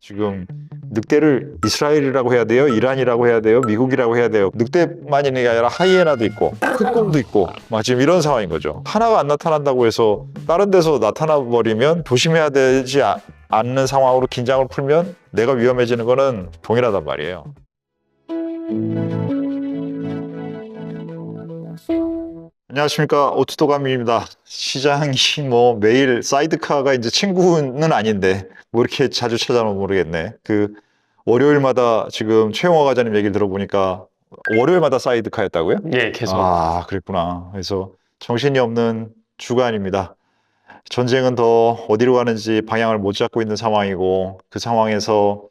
지금 늑대를 이스라엘이라고 해야 돼요? 이란이라고 해야 돼요? 미국이라고 해야 돼요? 늑대만이 아니라 하이에나도 있고 흑곰도 있고 막 지금 이런 상황인 거죠. 하나가 안 나타난다고 해서 다른 데서 나타나 버리면 조심해야 되지 않는 상황으로 긴장을 풀면 내가 위험해지는 거는 동일하단 말이에요. 안녕하십니까, 오투도감입니다. 시장이 뭐 매일 사이드카가 이제 친구는 아닌데 뭐 이렇게 자주 찾아오면 모르겠네. 그 월요일마다 지금 최영화 과장님 얘기를 들어보니까 월요일마다 사이드카였다고요? 예, 계속. 아, 그랬구나. 그래서 정신이 없는 주간입니다. 전쟁은 더 어디로 가는지 방향을 못 잡고 있는 상황이고, 그 상황에서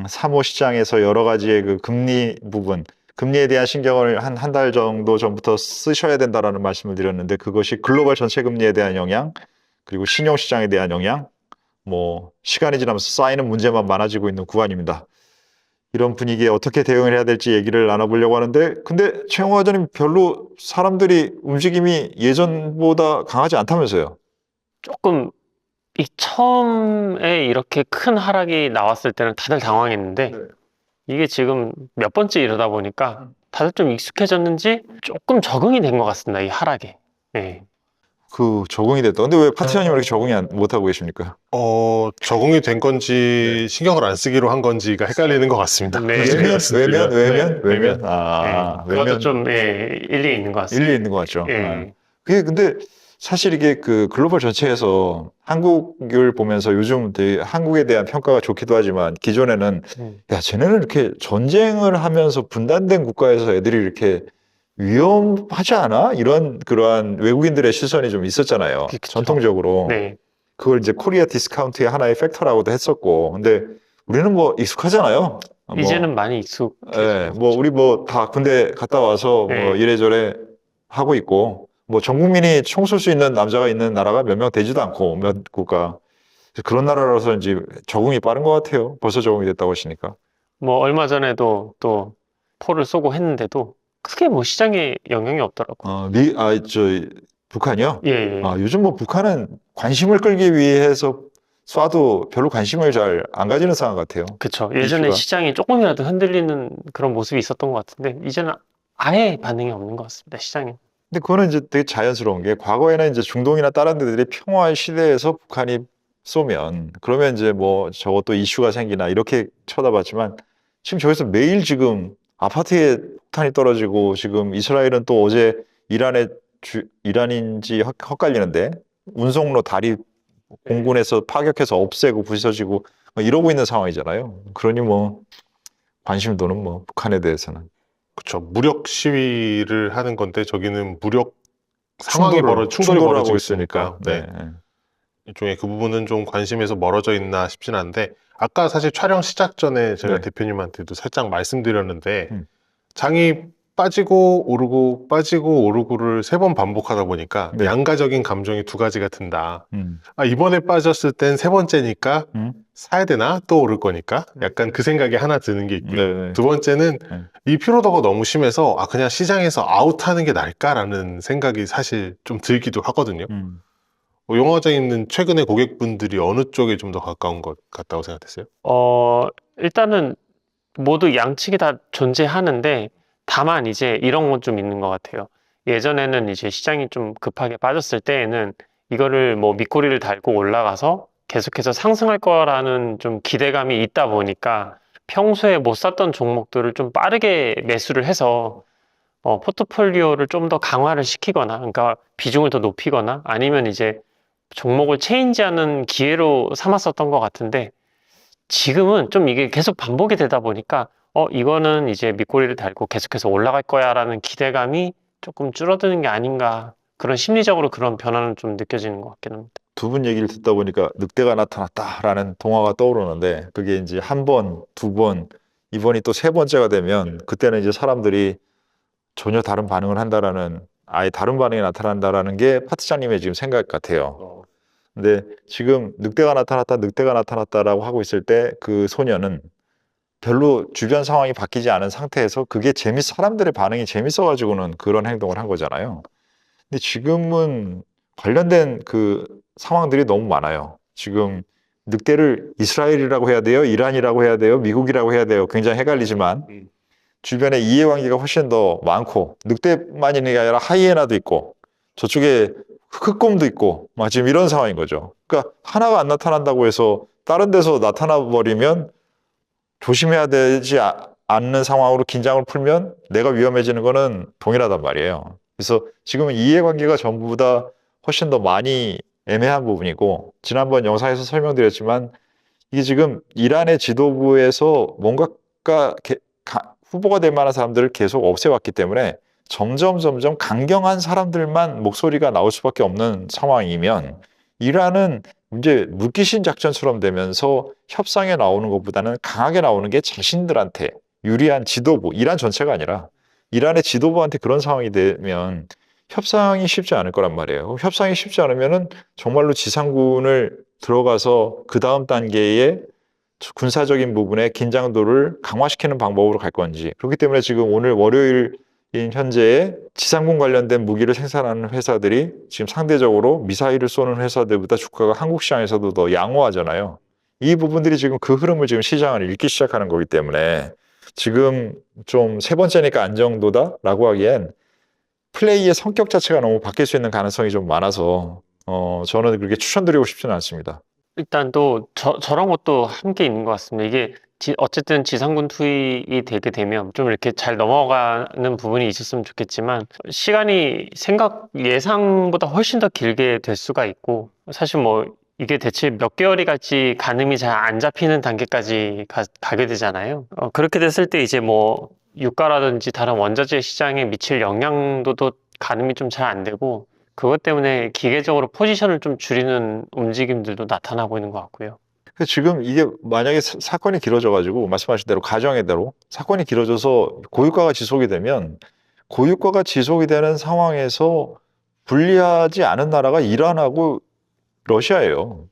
사모 시장에서 여러 가지의 그 금리 부분, 금리에 대한 신경을 한 달 정도 전부터 쓰셔야 된다라는 말씀을 드렸는데, 그것이 글로벌 전체 금리에 대한 영향, 그리고 신용시장에 대한 영향, 뭐 시간이 지나면서 쌓이는 문제만 많아지고 있는 구간입니다. 이런 분위기에 어떻게 대응을 해야 될지 얘기를 나눠보려고 하는데, 근데 최영화 과장님 별로 사람들이 움직임이 예전보다 강하지 않다면서요? 조금 처음에 이렇게 큰 하락이 나왔을 때는 다들 당황했는데 네. 이게 지금 몇 번째 이러다 보니까 다들 좀 익숙해졌는지 조금 적응이 된 것 같습니다. 이 하락에. 예. 그 적응이 됐다. 근데 왜 파트너님 이렇게 적응이 못하고 계십니까? 적응이 된 건지 신경을 안 쓰기로 한 건지가 헷갈리는 것 같습니다. 네. 외면? 아, 그것도 외면 좀 일리 있는 것 같습니다. 일리 있는 것 같죠. 예. 그게 근데 사실 이게 그 글로벌 전체에서 한국을 보면서 요즘 되게 한국에 대한 평가가 좋기도 하지만, 기존에는 야, 쟤네는 이렇게 전쟁을 하면서 분단된 국가에서 애들이 이렇게 위험하지 않아? 이런 그러한 외국인들의 시선이 좀 있었잖아요. 그쵸. 전통적으로. 네. 그걸 이제 코리아 디스카운트의 하나의 팩터라고도 했었고, 근데 우리는 뭐 익숙하잖아요. 뭐, 이제는 많이 익숙. 예, 뭐 우리 뭐 다 군대 갔다 와서 뭐 네. 이래저래 하고 있고, 뭐 전 국민이 총 쏠 수 있는 남자가 있는 나라가 몇 명 되지도 않고, 몇 국가. 그런 나라라서 이제 적응이 빠른 것 같아요. 벌써 적응이 됐다고 하시니까. 뭐 얼마 전에도 또 포를 쏘고 했는데도 크게 뭐 시장에 영향이 없더라고요. 북한이요? 예, 예. 요즘 뭐 북한은 관심을 끌기 위해서 쏴도 별로 관심을 잘 안 가지는 상황 같아요. 그쵸. 예전에 이슈가. 시장이 조금이라도 흔들리는 그런 모습이 있었던 것 같은데, 이제는 아예 반응이 없는 것 같습니다, 시장에. 근데 그거는 이제 되게 자연스러운 게, 과거에는 이제 중동이나 다른 데들이 평화의 시대에서 북한이 쏘면 그러면 이제 뭐 저것도 이슈가 생기나 이렇게 쳐다봤지만, 지금 저기서 매일 지금 아파트에 폭탄이 떨어지고, 지금 이스라엘은 또 어제 이란인지 헛갈리는데 운송로 다리 공군에서 파격해서 없애고 부서지고 뭐 이러고 있는 상황이잖아요. 그러니 뭐 관심도는 뭐 북한에 대해서는 그렇죠. 무력 시위를 하는 건데 저기는 무력 상황이 충돌이 충돌을 벌어지고 하고 있으니까 네. 일종의 그 부분은 좀 관심에서 멀어져 있나 싶진 않은데, 아까 사실 촬영 시작 전에 제가 네. 대표님한테도 살짝 말씀드렸는데 장이 빠지고 오르고 빠지고 오르고를 3번 반복하다 보니까 네. 양가적인 감정이 2가지가 든다. 음. 이번에 빠졌을 땐 3번째니까 음. 사야 되나? 또 오를 거니까 약간 그 생각이 하나 드는 게 있고요. 네. 2번째는 네. 이 피로도가 너무 심해서 그냥 시장에서 아웃하는 게 나을까라는 생각이 사실 좀 들기도 하거든요. 영화장님은 최근에 고객분들이 어느 쪽에 좀 더 가까운 것 같다고 생각했어요? 일단은 모두 양측이 다 존재하는데, 다만 이제 이런 건 좀 있는 것 같아요. 예전에는 이제 시장이 좀 급하게 빠졌을 때에는 이거를 뭐 밑꼬리를 달고 올라가서 계속해서 상승할 거라는 좀 기대감이 있다 보니까 평소에 못 샀던 종목들을 좀 빠르게 매수를 해서 포트폴리오를 좀 더 강화를 시키거나, 그러니까 비중을 더 높이거나, 아니면 이제 종목을 체인지하는 기회로 삼았었던 것 같은데, 지금은 좀 이게 계속 반복이 되다 보니까 이거는 이제 밑꼬리를 달고 계속해서 올라갈 거야 라는 기대감이 조금 줄어드는 게 아닌가, 그런 심리적으로 그런 변화는 좀 느껴지는 것 같긴 합니다. 두 분 얘기를 듣다 보니까 늑대가 나타났다라는 동화가 떠오르는데, 그게 이제 한 번, 두 번, 이번이 또 세 번째가 되면 그때는 이제 사람들이 전혀 다른 반응을 한다라는, 아예 다른 반응이 나타난다라는 게 파트장님의 지금 생각 같아요. 근데 지금 늑대가 나타났다라고 하고 있을 때, 그 소녀는 별로 주변 상황이 바뀌지 않은 상태에서 그게 사람들의 반응이 재밌어가지고는 그런 행동을 한 거잖아요. 근데 지금은 관련된 그 상황들이 너무 많아요. 지금 늑대를 이스라엘이라고 해야 돼요? 이란이라고 해야 돼요? 미국이라고 해야 돼요? 굉장히 헷갈리지만 주변에 이해관계가 훨씬 더 많고 늑대만 있는 게 아니라 하이에나도 있고 저쪽에 흑곰도 있고 막 지금 이런 상황인 거죠. 그러니까 하나가 안 나타난다고 해서 다른 데서 나타나 버리면 조심해야 되지 않는 상황으로 긴장을 풀면 내가 위험해지는 거는 동일하단 말이에요. 그래서 지금은 이해관계가 전부 다 훨씬 더 많이 애매한 부분이고 지난번 영상에서 설명드렸지만 이게 지금 이란의 지도부에서 뭔가 후보가 될 만한 사람들을 계속 없애왔기 때문에 점점 강경한 사람들만 목소리가 나올 수밖에 없는 상황이면 이란은 이제 물귀신 작전처럼 되면서 협상에 나오는 것보다는 강하게 나오는 게 자신들한테 유리한 지도부, 이란 전체가 아니라 이란의 지도부한테 그런 상황이 되면 협상이 쉽지 않을 거란 말이에요. 협상이 쉽지 않으면은 정말로 지상군을 들어가서 그 다음 단계의 군사적인 부분의 긴장도를 강화시키는 방법으로 갈 건지. 그렇기 때문에 지금 오늘 월요일인 현재에 지상군 관련된 무기를 생산하는 회사들이 지금 상대적으로 미사일을 쏘는 회사들보다 주가가 한국 시장에서도 더 양호하잖아요. 이 부분들이 지금 그 흐름을 지금 시장을 읽기 시작하는 거기 때문에 지금 좀 세 번째니까 안정도다라고 하기엔 플레이의 성격 자체가 너무 바뀔 수 있는 가능성이 좀 많아서 저는 그렇게 추천드리고 싶지는 않습니다. 일단 또 저런 것도 함께 있는 것 같습니다. 이게 어쨌든 지상군 투입이 되게 되면 좀 이렇게 잘 넘어가는 부분이 있었으면 좋겠지만 시간이 예상보다 훨씬 더 길게 될 수가 있고 사실 뭐 이게 대체 몇 개월이 갈지 가늠이 잘 안 잡히는 단계까지 가게 되잖아요. 그렇게 됐을 때 이제 뭐 유가라든지 다른 원자재 시장에 미칠 영향도도 가늠이 좀 잘 안 되고 그것 때문에 기계적으로 포지션을 좀 줄이는 움직임들도 나타나고 있는 것 같고요. 지금 이게 만약에 사건이 길어져가지고 말씀하신 대로 가정의 대로 사건이 길어져서 고유가가 지속이 되면 고유가가 지속이 되는 상황에서 불리하지 않은 나라가 이란하고 러시아예요.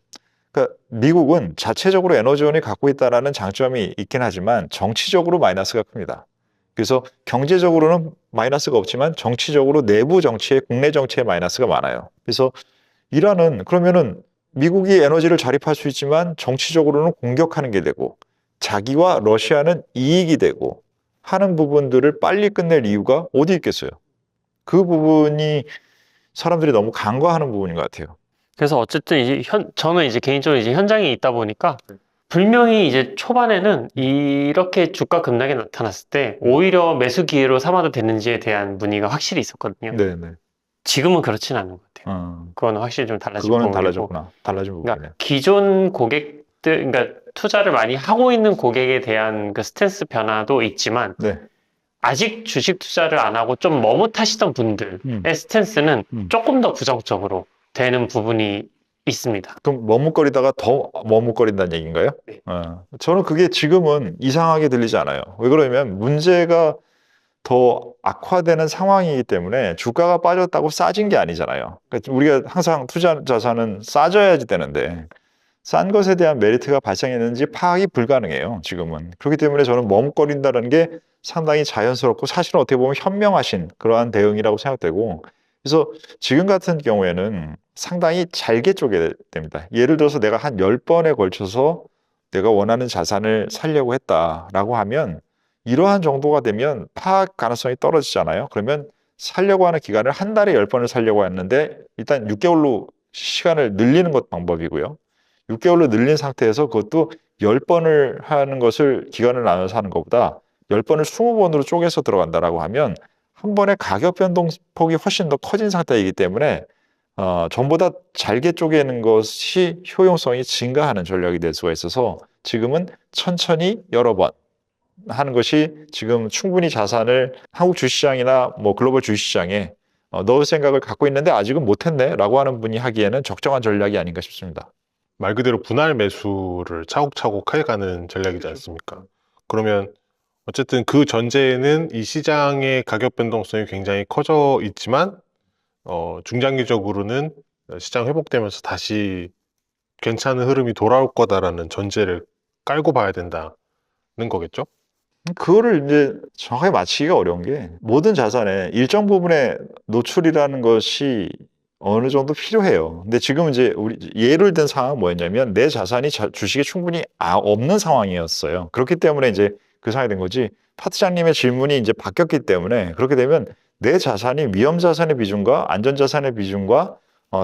그러니까 미국은 자체적으로 에너지원이 갖고 있다는 장점이 있긴 하지만 정치적으로 마이너스가 큽니다. 그래서 경제적으로는 마이너스가 없지만 정치적으로 내부 정치에 국내 정치에 마이너스가 많아요. 그래서 이란은 그러면은 미국이 에너지를 자립할 수 있지만 정치적으로는 공격하는 게 되고 자기와 러시아는 이익이 되고 하는 부분들을 빨리 끝낼 이유가 어디 있겠어요? 그 부분이 사람들이 너무 간과하는 부분인 것 같아요. 그래서 어쨌든 이제 저는 이제 개인적으로 이제 현장에 있다 보니까 분명히 이제 초반에는 이렇게 주가 급락이 나타났을 때 오히려 매수 기회로 삼아도 되는지에 대한 문의가 확실히 있었거든요. 네네. 지금은 그렇진 않은 것 같아요. 그건 확실히 좀 달라진 그거는 부분이고. 달라졌구나. 달라진 부분이네. 그러니까 기존 고객들, 그러니까 투자를 많이 하고 있는 고객에 대한 그 스탠스 변화도 있지만 네. 아직 주식 투자를 안 하고 좀 머뭇하시던 분들의 스탠스는 조금 더 부정적으로 되는 부분이 있습니다. 그럼 머뭇거리다가 더 머뭇거린다는 얘기인가요? 네. 저는 그게 지금은 이상하게 들리지 않아요. 왜 그러냐면 문제가 더 악화되는 상황이기 때문에 주가가 빠졌다고 싸진 게 아니잖아요. 그러니까 우리가 항상 투자 자산은 싸져야지 되는데 싼 것에 대한 메리트가 발생했는지 파악이 불가능해요. 지금은. 그렇기 때문에 저는 머뭇거린다는 게 상당히 자연스럽고 사실은 어떻게 보면 현명하신 그러한 대응이라고 생각되고 그래서 지금 같은 경우에는 상당히 잘게 쪼개야 됩니다. 예를 들어서 내가 한 10번에 걸쳐서 내가 원하는 자산을 살려고 했다라고 하면 이러한 정도가 되면 파악 가능성이 떨어지잖아요. 그러면 살려고 하는 기간을 한 달에 10번을 살려고 했는데 일단 6개월로 시간을 늘리는 것 방법이고요. 6개월로 늘린 상태에서 그것도 10번을 하는 것을 기간을 나눠서 하는 것보다 10번을 20번으로 쪼개서 들어간다라고 하면 한 번에 가격 변동폭이 훨씬 더 커진 상태이기 때문에 전보다 잘게 쪼개는 것이 효용성이 증가하는 전략이 될 수가 있어서 지금은 천천히 여러 번 하는 것이 지금 충분히 자산을 한국 주식시장이나 뭐 글로벌 주식시장에 넣을 생각을 갖고 있는데 아직은 못했네 라고 하는 분이 하기에는 적정한 전략이 아닌가 싶습니다. 말 그대로 분할 매수를 차곡차곡 해가는 전략이지 않습니까? 그러면 어쨌든 그 전제에는 이 시장의 가격 변동성이 굉장히 커져 있지만 중장기적으로는 시장 회복되면서 다시 괜찮은 흐름이 돌아올 거다라는 전제를 깔고 봐야 된다는 거겠죠? 그거를 이제 정확하게 맞히기가 어려운 게 모든 자산의 일정 부분의 노출이라는 것이 어느 정도 필요해요. 근데 지금 이제 우리 예를 든 상황은 뭐였냐면 내 자산이 주식에 충분히 없는 상황이었어요. 그렇기 때문에 이제 그 상황이 된 거지. 파트장님의 질문이 이제 바뀌었기 때문에 그렇게 되면 내 자산이 위험 자산의 비중과 안전 자산의 비중과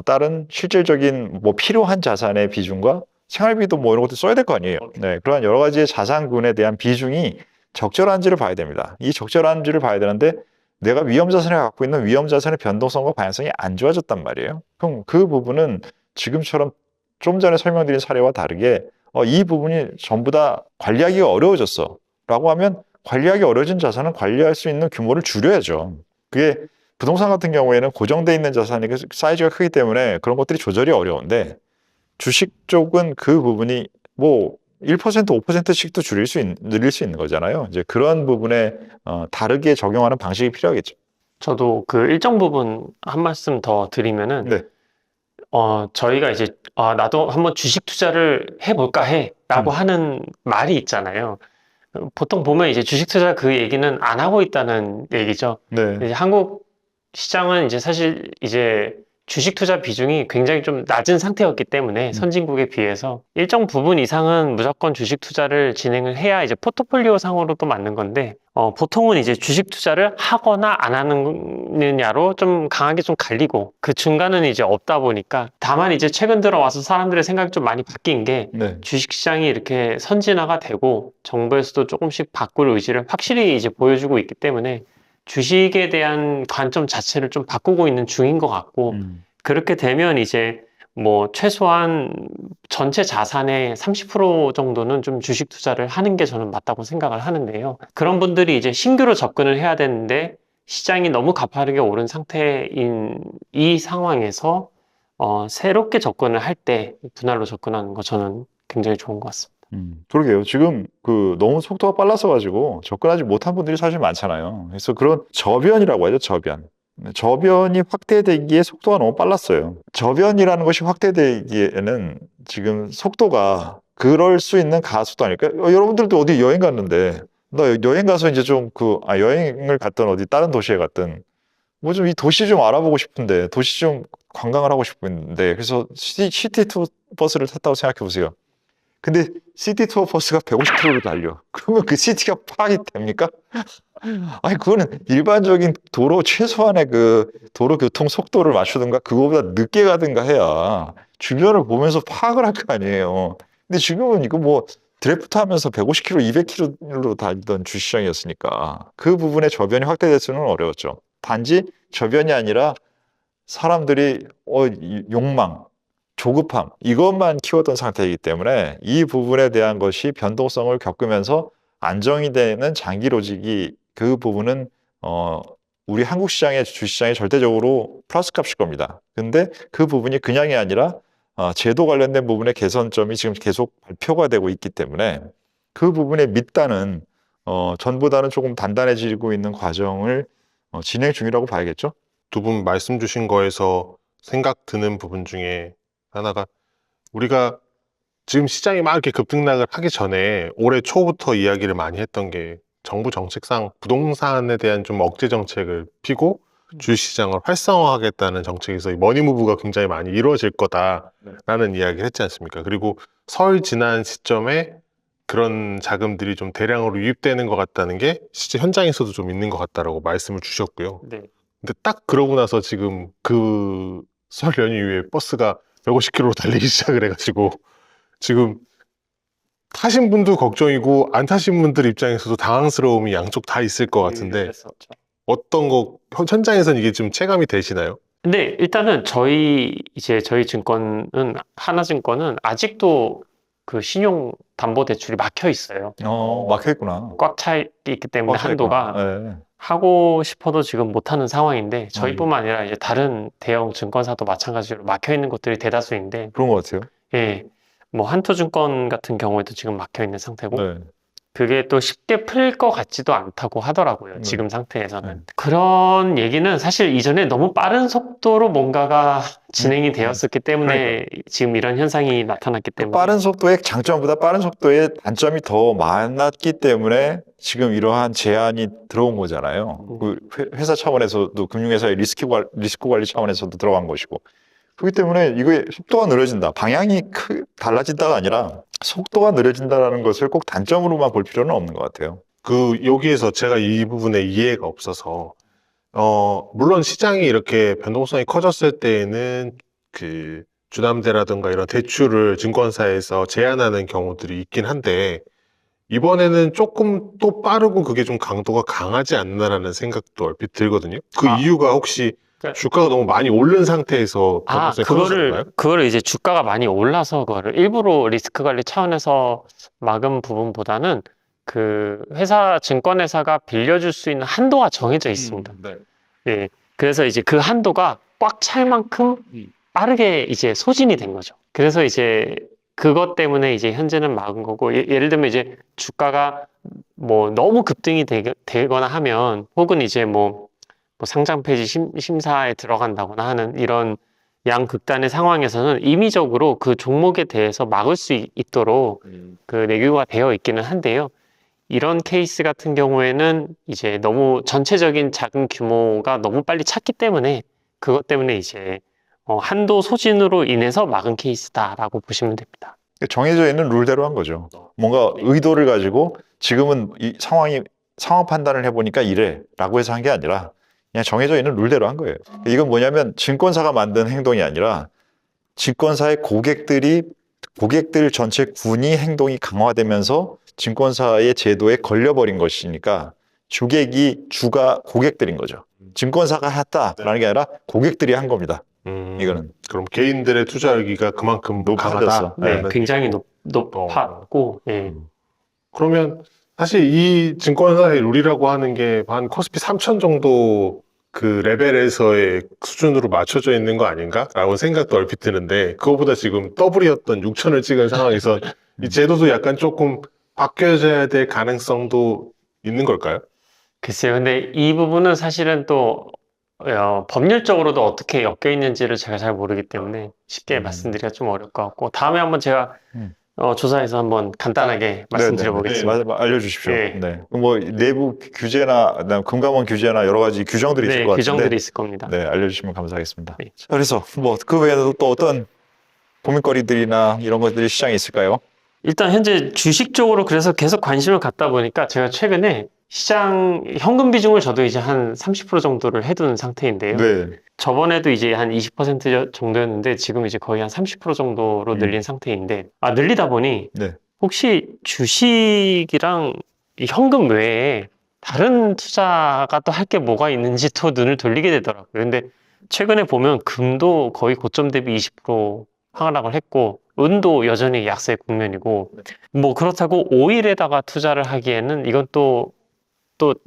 다른 실질적인 뭐 필요한 자산의 비중과 생활비도 뭐 이런 것도 써야 될 거 아니에요. 네, 그러한 여러 가지의 자산군에 대한 비중이 적절한지를 봐야 됩니다. 이 적절한지를 봐야 되는데 내가 위험 자산을 갖고 있는 위험 자산의 변동성과 방향성이 안 좋아졌단 말이에요. 그럼 그 부분은 지금처럼 좀 전에 설명드린 사례와 다르게 이 부분이 전부 다 관리하기가 어려워졌어 라고 하면 관리하기 어려워진 자산은 관리할 수 있는 규모를 줄여야죠. 그게 부동산 같은 경우에는 고정돼 있는 자산이 사이즈가 크기 때문에 그런 것들이 조절이 어려운데 주식 쪽은 그 부분이 뭐 1%, 5%씩도 늘릴 수 있는 거잖아요. 이제 그런 부분에 다르게 적용하는 방식이 필요하겠죠. 저도 그 일정 부분 한 말씀 더 드리면은, 네. 저희가 이제, 나도 한번 주식 투자를 해볼까 라고 하는 말이 있잖아요. 보통 보면 이제 주식 투자 그 얘기는 안 하고 있다는 얘기죠. 네. 이제 한국 시장은 이제 사실 이제 주식 투자 비중이 굉장히 좀 낮은 상태였기 때문에 선진국에 비해서 일정 부분 이상은 무조건 주식 투자를 진행을 해야 이제 포트폴리오 상으로도 맞는 건데, 보통은 이제 주식 투자를 하거나 안 하느냐로 좀 강하게 좀 갈리고 그 중간은 이제 없다 보니까, 다만 이제 최근 들어와서 사람들의 생각이 좀 많이 바뀐 게 네. 주식 시장이 이렇게 선진화가 되고 정부에서도 조금씩 바꿀 의지를 확실히 이제 보여주고 있기 때문에 주식에 대한 관점 자체를 좀 바꾸고 있는 중인 것 같고, 그렇게 되면 이제 뭐 최소한 전체 자산의 30% 정도는 좀 주식 투자를 하는 게 저는 맞다고 생각을 하는데요. 그런 분들이 이제 신규로 접근을 해야 되는데 시장이 너무 가파르게 오른 상태인 이 상황에서 새롭게 접근을 할 때 분할로 접근하는 거 저는 굉장히 좋은 것 같습니다. 그러게요. 지금 너무 속도가 빨라서 가지고 접근하지 못한 분들이 사실 많잖아요. 그래서 그런 저변이라고 하죠, 저변. 저변이 확대되기에 속도가 너무 빨랐어요. 저변이라는 것이 확대되기에는 지금 속도가 그럴 수 있는 가속도 아닐까? 여러분들도 어디 여행 갔는데, 나 여행 가서 이제 여행을 갔든 어디 다른 도시에 갔든, 뭐 좀 이 도시 좀 알아보고 싶은데, 도시 좀 관광을 하고 싶은데, 그래서 시티 투어 버스를 탔다고 생각해 보세요. 근데 시티 투어 버스가 150km를 달려. 그러면 그 시티가 파악이 됩니까? 아니, 그거는 일반적인 도로 최소한의 그 도로 교통 속도를 맞추든가 그거보다 늦게 가든가 해야 주변을 보면서 파악을 할 거 아니에요. 근데 지금은 이거 뭐 드래프트 하면서 150km, 200km로 달리던 주시장이었으니까 그 부분의 저변이 확대될 수는 어려웠죠. 단지 저변이 아니라 사람들이 욕망, 조급함 이것만 키웠던 상태이기 때문에 이 부분에 대한 것이 변동성을 겪으면서 안정이 되는 장기 로직이 그 부분은 우리 한국 시장의 주시장에 절대적으로 플러스 값일 겁니다. 근데 그 부분이 그냥이 아니라 제도 관련된 부분의 개선점이 지금 계속 발표가 되고 있기 때문에 그 부분의 밑단은 전보다는 조금 단단해지고 있는 과정을 진행 중이라고 봐야겠죠. 두 분 말씀 주신 거에서 생각 드는 부분 중에 하나가, 우리가 지금 시장이 막 이렇게 급등락을 하기 전에 올해 초부터 이야기를 많이 했던 게 정부 정책상 부동산에 대한 좀 억제 정책을 피고 주식시장을 활성화하겠다는 정책에서 이 머니무브가 굉장히 많이 이루어질 거다라는 이야기를 했지 않습니까? 그리고 설 지난 시점에 그런 자금들이 좀 대량으로 유입되는 것 같다는 게 실제 현장에서도 좀 있는 것 같다라고 말씀을 주셨고요. 네. 근데 딱 그러고 나서 지금 그 설 연휴 이후에 버스가 150km로 달리기 시작을 해가지고 지금 타신 분도 걱정이고 안 타신 분들 입장에서도 당황스러움이 양쪽 다 있을 것 같은데, 그랬었죠. 어떤 거 현장에서는 이게 좀 체감이 되시나요? 근데 일단은 저희 증권은, 하나증권은 아직도 그 신용 담보 대출이 막혀 있어요. 막혀 있구나. 꽉 차 있기 때문에 한도가 네. 하고 싶어도 지금 못하는 상황인데, 저희뿐만 아니라 이제 다른 대형 증권사도 마찬가지로 막혀 있는 곳들이 대다수인데, 그런 것 같아요. 예, 뭐 한토증권 같은 경우에도 지금 막혀 있는 상태고, 네. 그게 또 쉽게 풀 것 같지도 않다고 하더라고요. 지금 상태에서는. 네. 그런 얘기는 사실 이전에 너무 빠른 속도로 뭔가가 진행이 되었었기 때문에 지금 이런 현상이 나타났기 때문에. 빠른 속도의 장점보다 빠른 속도의 단점이 더 많았기 때문에 지금 이러한 제한이 들어온 거잖아요. 그 회사 차원에서도 금융회사의 리스크 관리 차원에서도 들어간 것이고. 그렇기 때문에 이거의 속도가 느려진다. 방향이 달라진다가 아니라 속도가 느려진다는 것을 꼭 단점으로만 볼 필요는 없는 것 같아요. 여기에서 제가 이 부분에 이해가 없어서, 물론 시장이 이렇게 변동성이 커졌을 때에는 그 주담대라든가 이런 대출을 증권사에서 제한하는 경우들이 있긴 한데, 이번에는 조금 또 빠르고 그게 좀 강도가 강하지 않나라는 생각도 얼핏 들거든요. 그 이유가 혹시 주가가 너무 많이 오른 상태에서 변동성이 커졌나요? 그거를 이제 주가가 많이 올라서 그거를 일부러 리스크 관리 차원에서 막은 부분보다는 그 증권회사가 빌려줄 수 있는 한도가 정해져 있습니다. 네. 예. 그래서 이제 그 한도가 꽉 찰 만큼 빠르게 이제 소진이 된 거죠. 그래서 이제 그것 때문에 이제 현재는 막은 거고, 예를 들면 이제 주가가 뭐 너무 급등이 되거나 하면, 혹은 이제 뭐 상장 폐지 심사에 들어간다거나 하는 이런 양극단의 상황에서는 임의적으로 그 종목에 대해서 막을 수 있도록 그 내규가 되어 있기는 한데요. 이런 케이스 같은 경우에는 이제 너무 전체적인 자금 규모가 너무 빨리 찼기 때문에 그것 때문에 이제 한도 소진으로 인해서 막은 케이스다라고 보시면 됩니다. 정해져 있는 룰대로 한 거죠. 뭔가 의도를 가지고 지금은 이 상황 판단을 해보니까 이래라고 해서 한 게 아니라 그냥 정해져 있는 룰대로 한 거예요. 이건 뭐냐면 증권사가 만든 행동이 아니라 증권사의 고객들 전체 군이 행동이 강화되면서 증권사의 제도에 걸려버린 것이니까 주가 고객들인 거죠. 증권사가 했다라는 게 아니라 고객들이 한 겁니다. 이거는. 그럼 개인들의 투자 열기가 그만큼 높아졌어. 강하다. 네, 굉장히 높았고, 예. 그러면 사실 이 증권사의 룰이라고 하는 게 한 코스피 3000 정도 그 레벨에서의 수준으로 맞춰져 있는 거 아닌가라고 생각도 얼핏 드는데, 그거보다 지금 더블이었던 6000을 찍은 상황에서 이 제도도 약간 조금 바뀌어져야 될 가능성도 있는 걸까요? 글쎄요. 근데 이 부분은 사실은 또 법률적으로도 어떻게 엮여 있는지를 제가 잘 모르기 때문에 쉽게 말씀드리기가 좀 어려울 것 같고, 다음에 한번 제가 조사해서 한번 간단하게 말씀드려 보겠습니다. 알려주십시오. 네. 네. 뭐 내부 규제나 금감원 규제나 여러 가지 규정들이 있을 것 같은데, 규정들이 있을 겁니다. 네, 알려주시면 감사하겠습니다. 네. 자, 그래서 뭐 그 외에도 또 어떤 고민거리들이나 이런 것들이 시장에 있을까요? 일단 현재 주식 쪽으로 그래서 계속 관심을 갖다 보니까 제가 최근에 시장 현금 비중을 저도 이제 한 30% 정도를 해둔 상태인데요. 네. 저번에도 이제 한 20% 정도였는데 지금 이제 거의 한 30% 정도로 늘린 상태인데, 늘리다 보니 네. 혹시 주식이랑 이 현금 외에 다른 투자가 또 할 게 뭐가 있는지 또 눈을 돌리게 되더라고요. 근데 최근에 보면 금도 거의 고점 대비 20% 하락을 했고, 은도 여전히 약세 국면이고, 뭐 그렇다고 오일에다가 투자를 하기에는 이건 또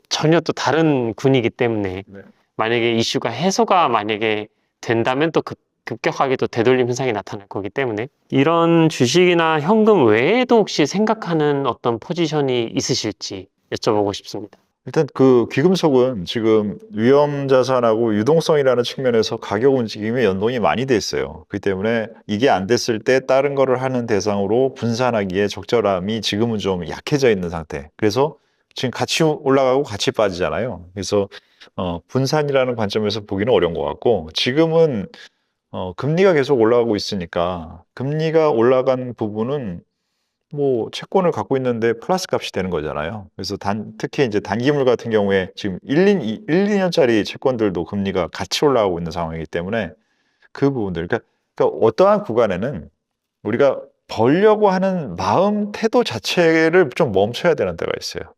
전혀 또 다른 군이기 때문에, 네. 만약에 이슈가 해소가 만약에 된다면 또 급격하게 또 되돌림 현상이 나타날 거기 때문에, 이런 주식이나 현금 외에도 혹시 생각하는 어떤 포지션이 있으실지 여쭤보고 싶습니다. 일단 그 귀금속은 지금 위험 자산하고 유동성이라는 측면에서 가격 움직임에 연동이 많이 돼 있어요. 그렇기 때문에 이게 안 됐을 때 다른 거를 하는 대상으로 분산하기에 적절함이 지금은 좀 약해져 있는 상태. 그래서 지금 같이 올라가고 같이 빠지잖아요. 그래서 분산이라는 관점에서 보기는 어려운 것 같고, 지금은 금리가 계속 올라가고 있으니까 금리가 올라간 부분은 뭐 채권을 갖고 있는데 플러스 값이 되는 거잖아요. 그래서 특히 이제 단기물 같은 경우에 지금 2년짜리 채권들도 금리가 같이 올라가고 있는 상황이기 때문에 그 부분들, 그러니까 어떠한 구간에는 우리가 벌려고 하는 마음 태도 자체를 좀 멈춰야 되는 때가 있어요.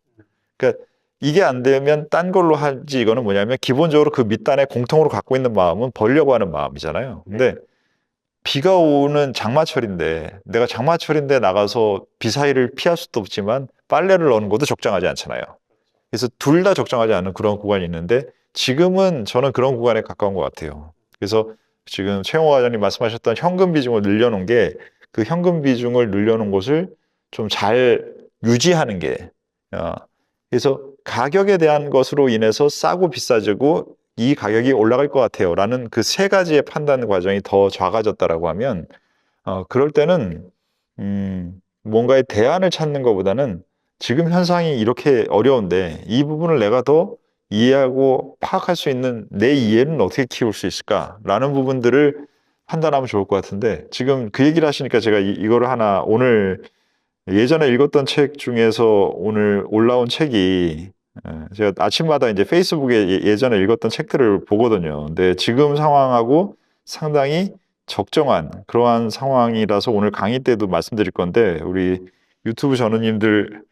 그러니까 이게 안 되면 딴 걸로 하지, 이거는 뭐냐면 기본적으로 그 밑단에 공통으로 갖고 있는 마음은 벌려고 하는 마음이잖아요. 근데 비가 오는 장마철인데 내가 장마철인데 나가서 비 사이를 피할 수도 없지만 빨래를 넣는 것도 적정하지 않잖아요. 그래서 둘 다 적정하지 않은 그런 구간이 있는데, 지금은 저는 그런 구간에 가까운 것 같아요. 그래서 지금 최영호 과장님 말씀하셨던 현금 비중을 늘려놓은 게, 그 현금 비중을 늘려놓은 것을 좀 잘 유지하는 게 그래서 가격에 대한 것으로 인해서 싸고 비싸지고 이 가격이 올라갈 것 같아요 라는 그 세 가지의 판단 과정이 더 작아졌다라고 하면 그럴 때는 뭔가의 대안을 찾는 것보다는 지금 현상이 이렇게 어려운데 이 부분을 내가 더 이해하고 파악할 수 있는 내 이해는 어떻게 키울 수 있을까라는 부분들을 판단하면 좋을 것 같은데 지금 그 얘기를 하시니까 제가 이거를 하나 오늘 예전에 읽었던 책 중에서 오늘 올라온 책이 제가 아침마다 이제 페이스북에 예전에 읽었던 책들을 보거든요. 근데 지금 상황하고 상당히 적정한 그러한 상황이라서 오늘 강의 때도 말씀드릴 건데 우리 유튜브 전우님들을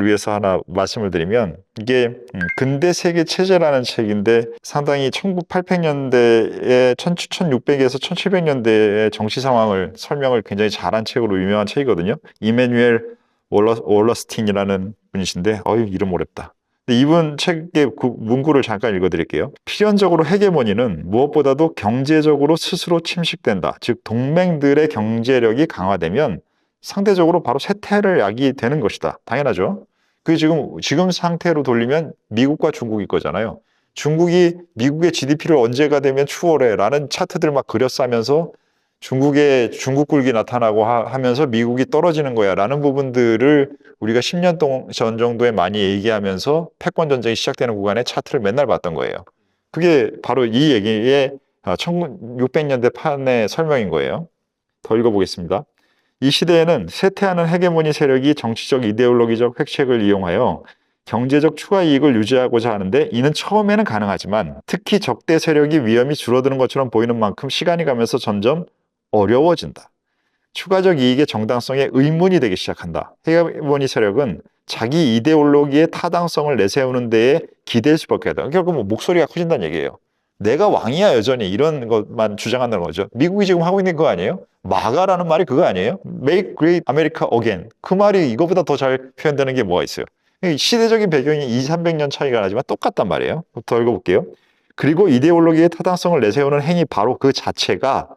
위해서 하나 말씀을 드리면 이게 근대 세계 체제라는 책인데 상당히 1800년대에 1600에서 1700년대의 정치 상황을 설명을 굉장히 잘한 책으로 유명한 책이거든요. 이메뉴엘 월러스틴이라는 분이신데 이름 어렵다. 근데 이분 책의 문구를 잠깐 읽어드릴게요. 필연적으로 헤게모니는 무엇보다도 경제적으로 스스로 침식된다. 즉 동맹들의 경제력이 강화되면 상대적으로 바로 쇠퇴를 약이 되는 것이다. 당연하죠. 그게 지금 상태로 돌리면 미국과 중국이 거잖아요. 중국이 미국의 GDP를 언제가 되면 추월해 라는 차트들 막 그려싸면서 중국의 중국 굴기 나타나고 하면서 미국이 떨어지는 거야 라는 부분들을 우리가 10년 전 정도에 많이 얘기하면서 패권 전쟁이 시작되는 구간에 차트를 맨날 봤던 거예요. 그게 바로 이 얘기의 1600년대 판의 설명인 거예요. 더 읽어보겠습니다. 이 시대에는 쇠퇴하는 헤게모니 세력이 정치적 이데올로기적 획책을 이용하여 경제적 추가 이익을 유지하고자 하는데 이는 처음에는 가능하지만 특히 적대 세력이 위험이 줄어드는 것처럼 보이는 만큼 시간이 가면서 점점 어려워진다. 추가적 이익의 정당성에 의문이 되기 시작한다. 헤게모니 세력은 자기 이데올로기의 타당성을 내세우는 데에 기댈 수밖에 없다. 결국 목소리가 커진다는 얘기예요. 내가 왕이야 여전히 이런 것만 주장한다는 거죠. 미국이 지금 하고 있는 거 아니에요? 마가라는 말이 그거 아니에요? Make Great America Again. 그 말이 이거보다 더 잘 표현되는 게 뭐가 있어요? 시대적인 배경이 200~300년 차이가 나지만 똑같단 말이에요. 더 읽어볼게요. 그리고 이데올로기의 타당성을 내세우는 행위 바로 그 자체가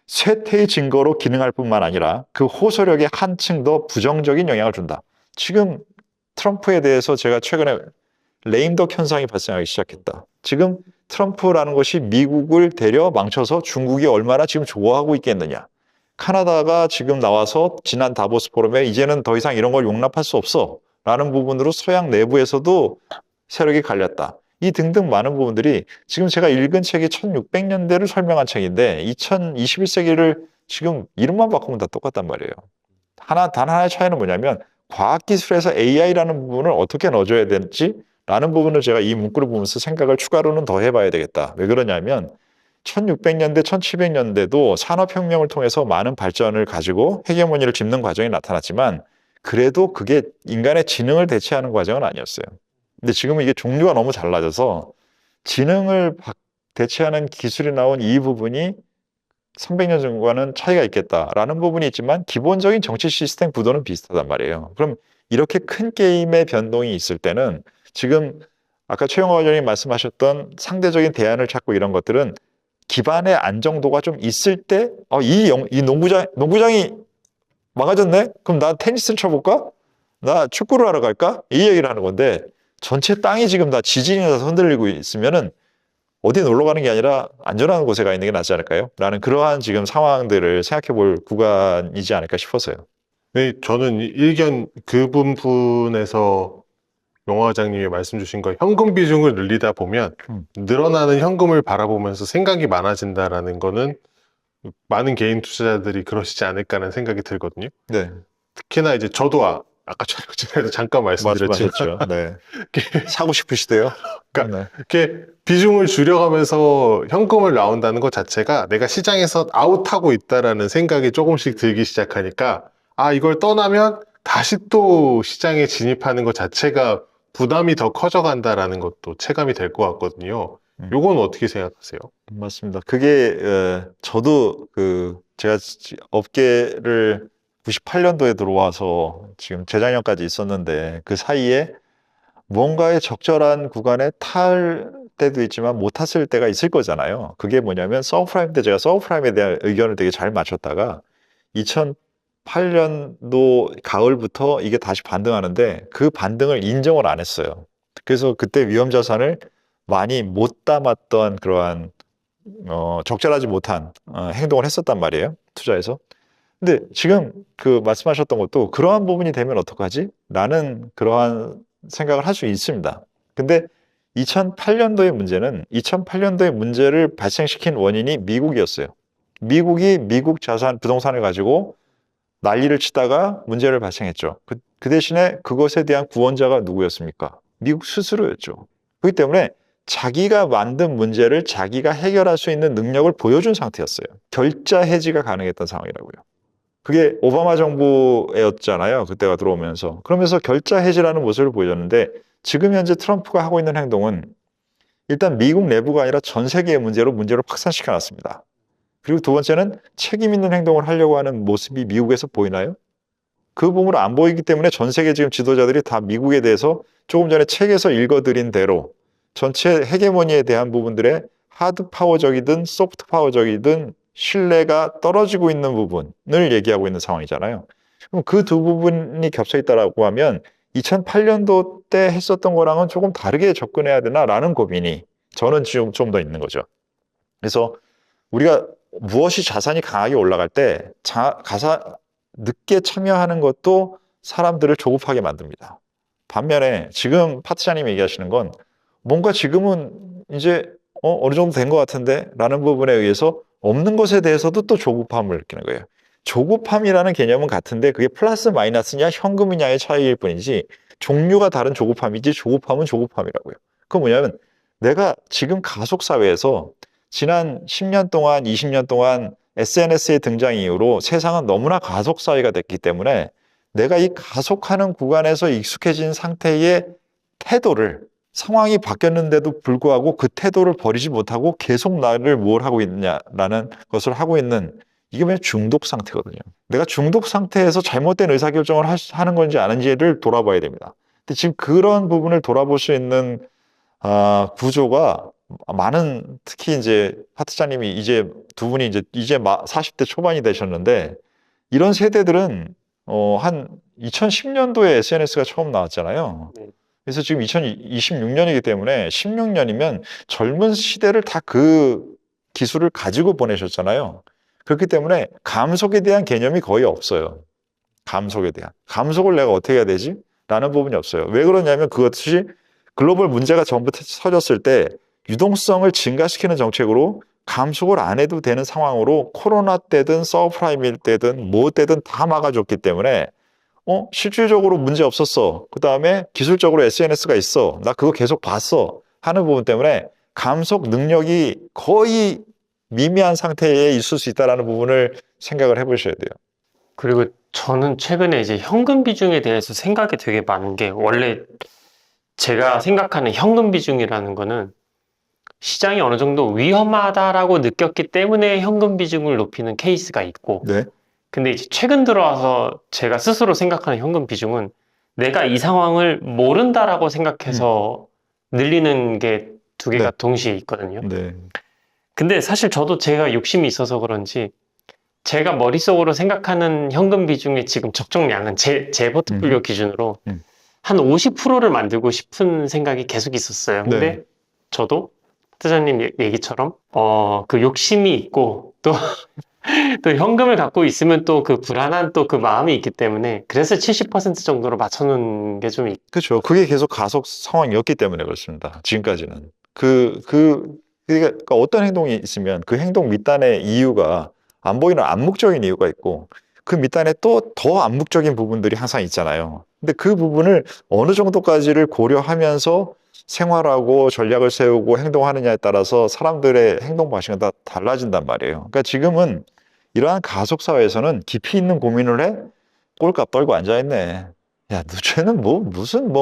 쇠퇴의 증거로 기능할 뿐만 아니라 그 호소력에 한층 더 부정적인 영향을 준다. 지금 트럼프에 대해서 제가 최근에 레임덕 현상이 발생하기 시작했다. 지금 트럼프라는 것이 미국을 대려 망쳐서 중국이 얼마나 지금 좋아하고 있겠느냐. 카나다가 지금 나와서 지난 다보스 포럼에 이제는 더 이상 이런 걸 용납할 수 없어 라는 부분으로 서양 내부에서도 세력이 갈렸다. 이 등등 많은 부분들이 지금 제가 읽은 책이 1600년대를 설명한 책인데 2021세기를 지금 이름만 바꾸면 다 똑같단 말이에요. 단 하나의 차이는 뭐냐면 과학기술에서 AI라는 부분을 어떻게 넣어줘야 될지 라는 부분을 제가 이 문구를 보면서 생각을 추가로는 더 해봐야 되겠다. 왜 그러냐면 1600년대, 1700년대도 산업혁명을 통해서 많은 발전을 가지고 헤게모니를 짚는 과정이 나타났지만 그래도 그게 인간의 지능을 대체하는 과정은 아니었어요. 근데 지금은 이게 종류가 너무 달라져서 지능을 대체하는 기술이 나온 이 부분이 300년 전과는 차이가 있겠다라는 부분이 있지만 기본적인 정치 시스템 구도는 비슷하단 말이에요. 그럼 이렇게 큰 게임의 변동이 있을 때는 지금 아까 최영호 과장님 말씀하셨던 상대적인 대안을 찾고 이런 것들은 기반의 안정도가 좀 있을 때 이 농구장이 망가졌네? 그럼 나 테니스를 쳐볼까? 나 축구를 하러 갈까? 이 얘기를 하는 건데 전체 땅이 지금 다 지진이 나서 흔들리고 있으면은 어디 놀러 가는 게 아니라 안전한 곳에 가 있는 게 낫지 않을까요? 라는 그러한 지금 상황들을 생각해 볼 구간이지 않을까 싶어서요. 네, 저는 일견 그 부분에서 영화 과장님이 말씀 주신 거 현금 비중을 늘리다 보면 늘어나는 현금을 바라보면서 생각이 많아진다라는 거는 많은 개인 투자자들이 그러시지 않을까라는 생각이 들거든요. 네. 특히나 이제 저도 아까 촬영 전에도 잠깐 말씀드렸지만 네. 사고 싶으시대요? 그러니까 네. 이렇게 비중을 줄여가면서 현금을 나온다는 것 자체가 내가 시장에서 아웃하고 있다라는 생각이 조금씩 들기 시작하니까 이걸 떠나면 다시 또 시장에 진입하는 것 자체가 부담이 더 커져간다라는 것도 체감이 될 것 같거든요. 요건 어떻게 생각하세요? 맞습니다. 그게 저도 제가 업계를 98년도에 들어와서 지금 재작년까지 있었는데 그 사이에 뭔가의 적절한 구간에 탈 때도 있지만 못 탔을 때가 있을 거잖아요. 그게 뭐냐면 서브프라임 때 제가 서브프라임에 대한 의견을 되게 잘 맞췄다가 2008년도 가을부터 이게 다시 반등하는데 그 반등을 인정을 안 했어요. 그래서 그때 위험 자산을 많이 못 담았던 그러한 적절하지 못한 행동을 했었단 말이에요. 투자에서. 근데 지금 그 말씀하셨던 것도 그러한 부분이 되면 어떡하지? 라는 그러한 생각을 할 수 있습니다. 근데 2008년도의 문제는 2008년도의 문제를 발생시킨 원인이 미국이었어요. 미국이 미국 자산, 부동산을 가지고 난리를 치다가 문제를 발생했죠. 그 대신에 그것에 대한 구원자가 누구였습니까? 미국 스스로였죠. 그렇기 때문에 자기가 만든 문제를 자기가 해결할 수 있는 능력을 보여준 상태였어요. 결자 해지가 가능했던 상황이라고요. 그게 오바마 정부였잖아요. 그때가 들어오면서. 그러면서 결자 해지라는 모습을 보여줬는데 지금 현재 트럼프가 하고 있는 행동은 일단 미국 내부가 아니라 전 세계의 문제를 확산시켜 놨습니다. 그리고 두 번째는 책임 있는 행동을 하려고 하는 모습이 미국에서 보이나요? 그 부분으로 안 보이기 때문에 전 세계 지금 지도자들이 다 미국에 대해서 조금 전에 책에서 읽어드린 대로 전체 헤게모니에 대한 부분들의 하드 파워적이든 소프트 파워적이든 신뢰가 떨어지고 있는 부분을 얘기하고 있는 상황이잖아요. 그럼 그 두 부분이 겹쳐 있다라고 하면 2008년도 때 했었던 거랑은 조금 다르게 접근해야 되나라는 고민이 저는 지금 좀 더 있는 거죠. 그래서 우리가 무엇이 자산이 강하게 올라갈 때 늦게 참여하는 것도 사람들을 조급하게 만듭니다. 반면에 지금 파트장님이 얘기하시는 건 뭔가 지금은 이제 어느 정도 된 것 같은데 라는 부분에 의해서 없는 것에 대해서도 또 조급함을 느끼는 거예요. 조급함이라는 개념은 같은데 그게 플러스 마이너스냐 현금이냐의 차이일 뿐이지 종류가 다른 조급함이지 조급함은 조급함이라고요. 그건 뭐냐면 내가 지금 가속사회에서 지난 10년 동안 20년 동안 SNS의 등장 이후로 세상은 너무나 가속사회가 됐기 때문에 내가 이 가속하는 구간에서 익숙해진 상태의 태도를 상황이 바뀌었는데도 불구하고 그 태도를 버리지 못하고 계속 나를 뭘 하고 있느냐라는 것을 하고 있는 이게 뭐냐 중독 상태거든요. 내가 중독 상태에서 잘못된 의사결정을 하는 건지 아닌지를 돌아봐야 됩니다. 근데 지금 그런 부분을 돌아볼 수 있는 구조가 많은 특히 이제 파트장님이 이제 두 분이 이제 40대 초반이 되셨는데 이런 세대들은 한 2010년도에 SNS가 처음 나왔잖아요. 네. 그래서 지금 2026년이기 때문에 16년이면 젊은 시대를 다 그 기술을 가지고 보내셨잖아요. 그렇기 때문에 감속에 대한 개념이 거의 없어요. 감속에 대한. 감속을 내가 어떻게 해야 되지? 라는 부분이 없어요. 왜 그러냐면 그것이 글로벌 문제가 전부 터졌을 때 유동성을 증가시키는 정책으로 감속을 안 해도 되는 상황으로 코로나 때든 서브프라임일 때든 뭐 때든 다 막아줬기 때문에 실질적으로 문제 없었어. 그 다음에 기술적으로 SNS가 있어. 나 그거 계속 봤어. 하는 부분 때문에 감속 능력이 거의 미미한 상태에 있을 수 있다는 부분을 생각을 해보셔야 돼요. 그리고 저는 최근에 이제 현금 비중에 대해서 생각이 되게 많은 게 원래 제가 생각하는 현금 비중이라는 거는 시장이 어느 정도 위험하다라고 느꼈기 때문에 현금 비중을 높이는 케이스가 있고 네. 근데 이제 최근 들어와서 제가 스스로 생각하는 현금 비중은 내가 이 상황을 모른다라고 생각해서 늘리는 게 두 개가 네. 동시에 있거든요. 네. 근데 사실 저도 제가 욕심이 있어서 그런지 제가 머릿속으로 생각하는 현금 비중의 지금 적정량은 제 포트폴리오 기준으로 한 50%를 만들고 싶은 생각이 계속 있었어요. 근데 네. 저도 파트장님 얘기처럼 그 욕심이 있고 또 현금을 갖고 있으면 또 그 불안한 또 그 마음이 있기 때문에 그래서 70% 정도로 맞춰놓은 게 좀 그렇죠. 그게 계속 가속 상황이었기 때문에 그렇습니다. 지금까지는. 그러니까 어떤 행동이 있으면 그 행동 밑단의 이유가 안 보이는 암묵적인 이유가 있고 그 밑단에 또 더 암묵적인 부분들이 항상 있잖아요. 근데 그 부분을 어느 정도까지를 고려하면서 생활하고 전략을 세우고 행동하느냐에 따라서 사람들의 행동 방식은 다 달라진단 말이에요. 그러니까 지금은 이러한 가속사회에서는 깊이 있는 고민을 해? 꼴값 떨고 앉아있네. 야, 너 쟤는 무슨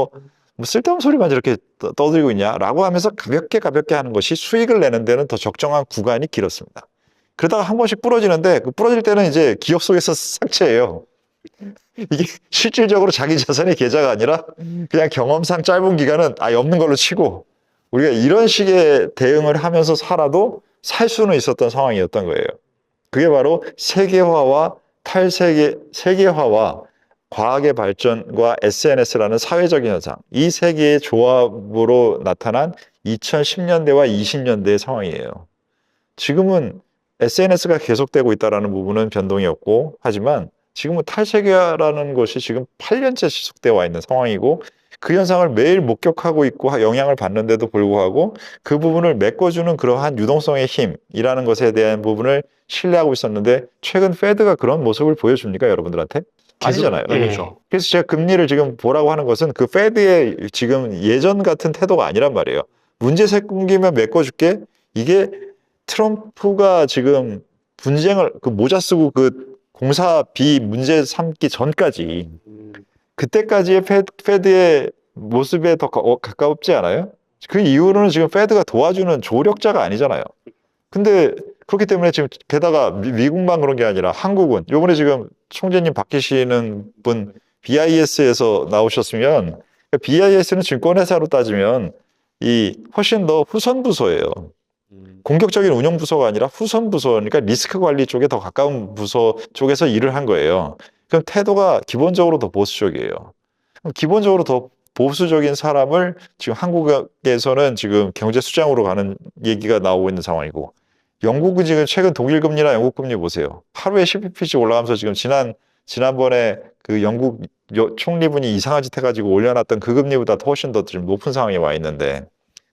쓸데없는 소리만 저렇게 떠들고 있냐? 라고 하면서 가볍게 하는 것이 수익을 내는 데는 더 적정한 구간이 길었습니다. 그러다가 한 번씩 부러지는데 그 부러질 때는 이제 기억 속에서 삭제예요. 이게 실질적으로 자기 자산의 계좌가 아니라 그냥 경험상 짧은 기간은 아예 없는 걸로 치고 우리가 이런 식의 대응을 하면서 살아도 살 수는 있었던 상황이었던 거예요. 그게 바로 세계화와 세계화와 과학의 발전과 SNS라는 사회적인 현상, 이 세 개의 조합으로 나타난 2010년대와 20년대의 상황이에요. 지금은 SNS가 계속되고 있다는 부분은 변동이 없고, 하지만 지금은 탈세계화라는 것이 지금 8년째 지속되어 와 있는 상황이고, 그 현상을 매일 목격하고 있고 영향을 받는데도 불구하고 그 부분을 메꿔주는 그러한 유동성의 힘이라는 것에 대한 부분을 신뢰하고 있었는데, 최근 페드가 그런 모습을 보여줍니까, 여러분들한테? 아니잖아요. 예. 아니죠. 그래서 제가 금리를 지금 보라고 하는 것은 그 페드의 지금 예전 같은 태도가 아니란 말이에요. 문제 생기면 메꿔줄게. 이게 트럼프가 지금 분쟁을 그 모자 쓰고 그 공사비 문제 삼기 전까지, 그때까지의 페드의 모습에 더 가깝지 않아요? 그 이후로는 지금 페드가 도와주는 조력자가 아니잖아요. 근데 그렇기 때문에 지금 게다가 미국만 그런 게 아니라 한국은 요번에 지금 총재님 바뀌시는 분 BIS에서 나오셨으면, BIS는 증권회사로 따지면 이 훨씬 더 후선 부서예요. 공격적인 운영 부서가 아니라 후선 부서, 그러니까 리스크 관리 쪽에 더 가까운 부서 쪽에서 일을 한 거예요. 그럼 태도가 기본적으로 더 보수적이에요. 그럼 기본적으로 더 보수적인 사람을 지금 한국에서는 지금 경제 수장으로 가는 얘기가 나오고 있는 상황이고, 영국은 지금 최근 독일 금리나 영국 금리 보세요. 하루에 10bp씩 올라가면서 지금 지난번에 그 영국 총리분이 이상한 짓 해가지고 올려놨던 그 금리보다 훨씬 더 지금 높은 상황에 와 있는데,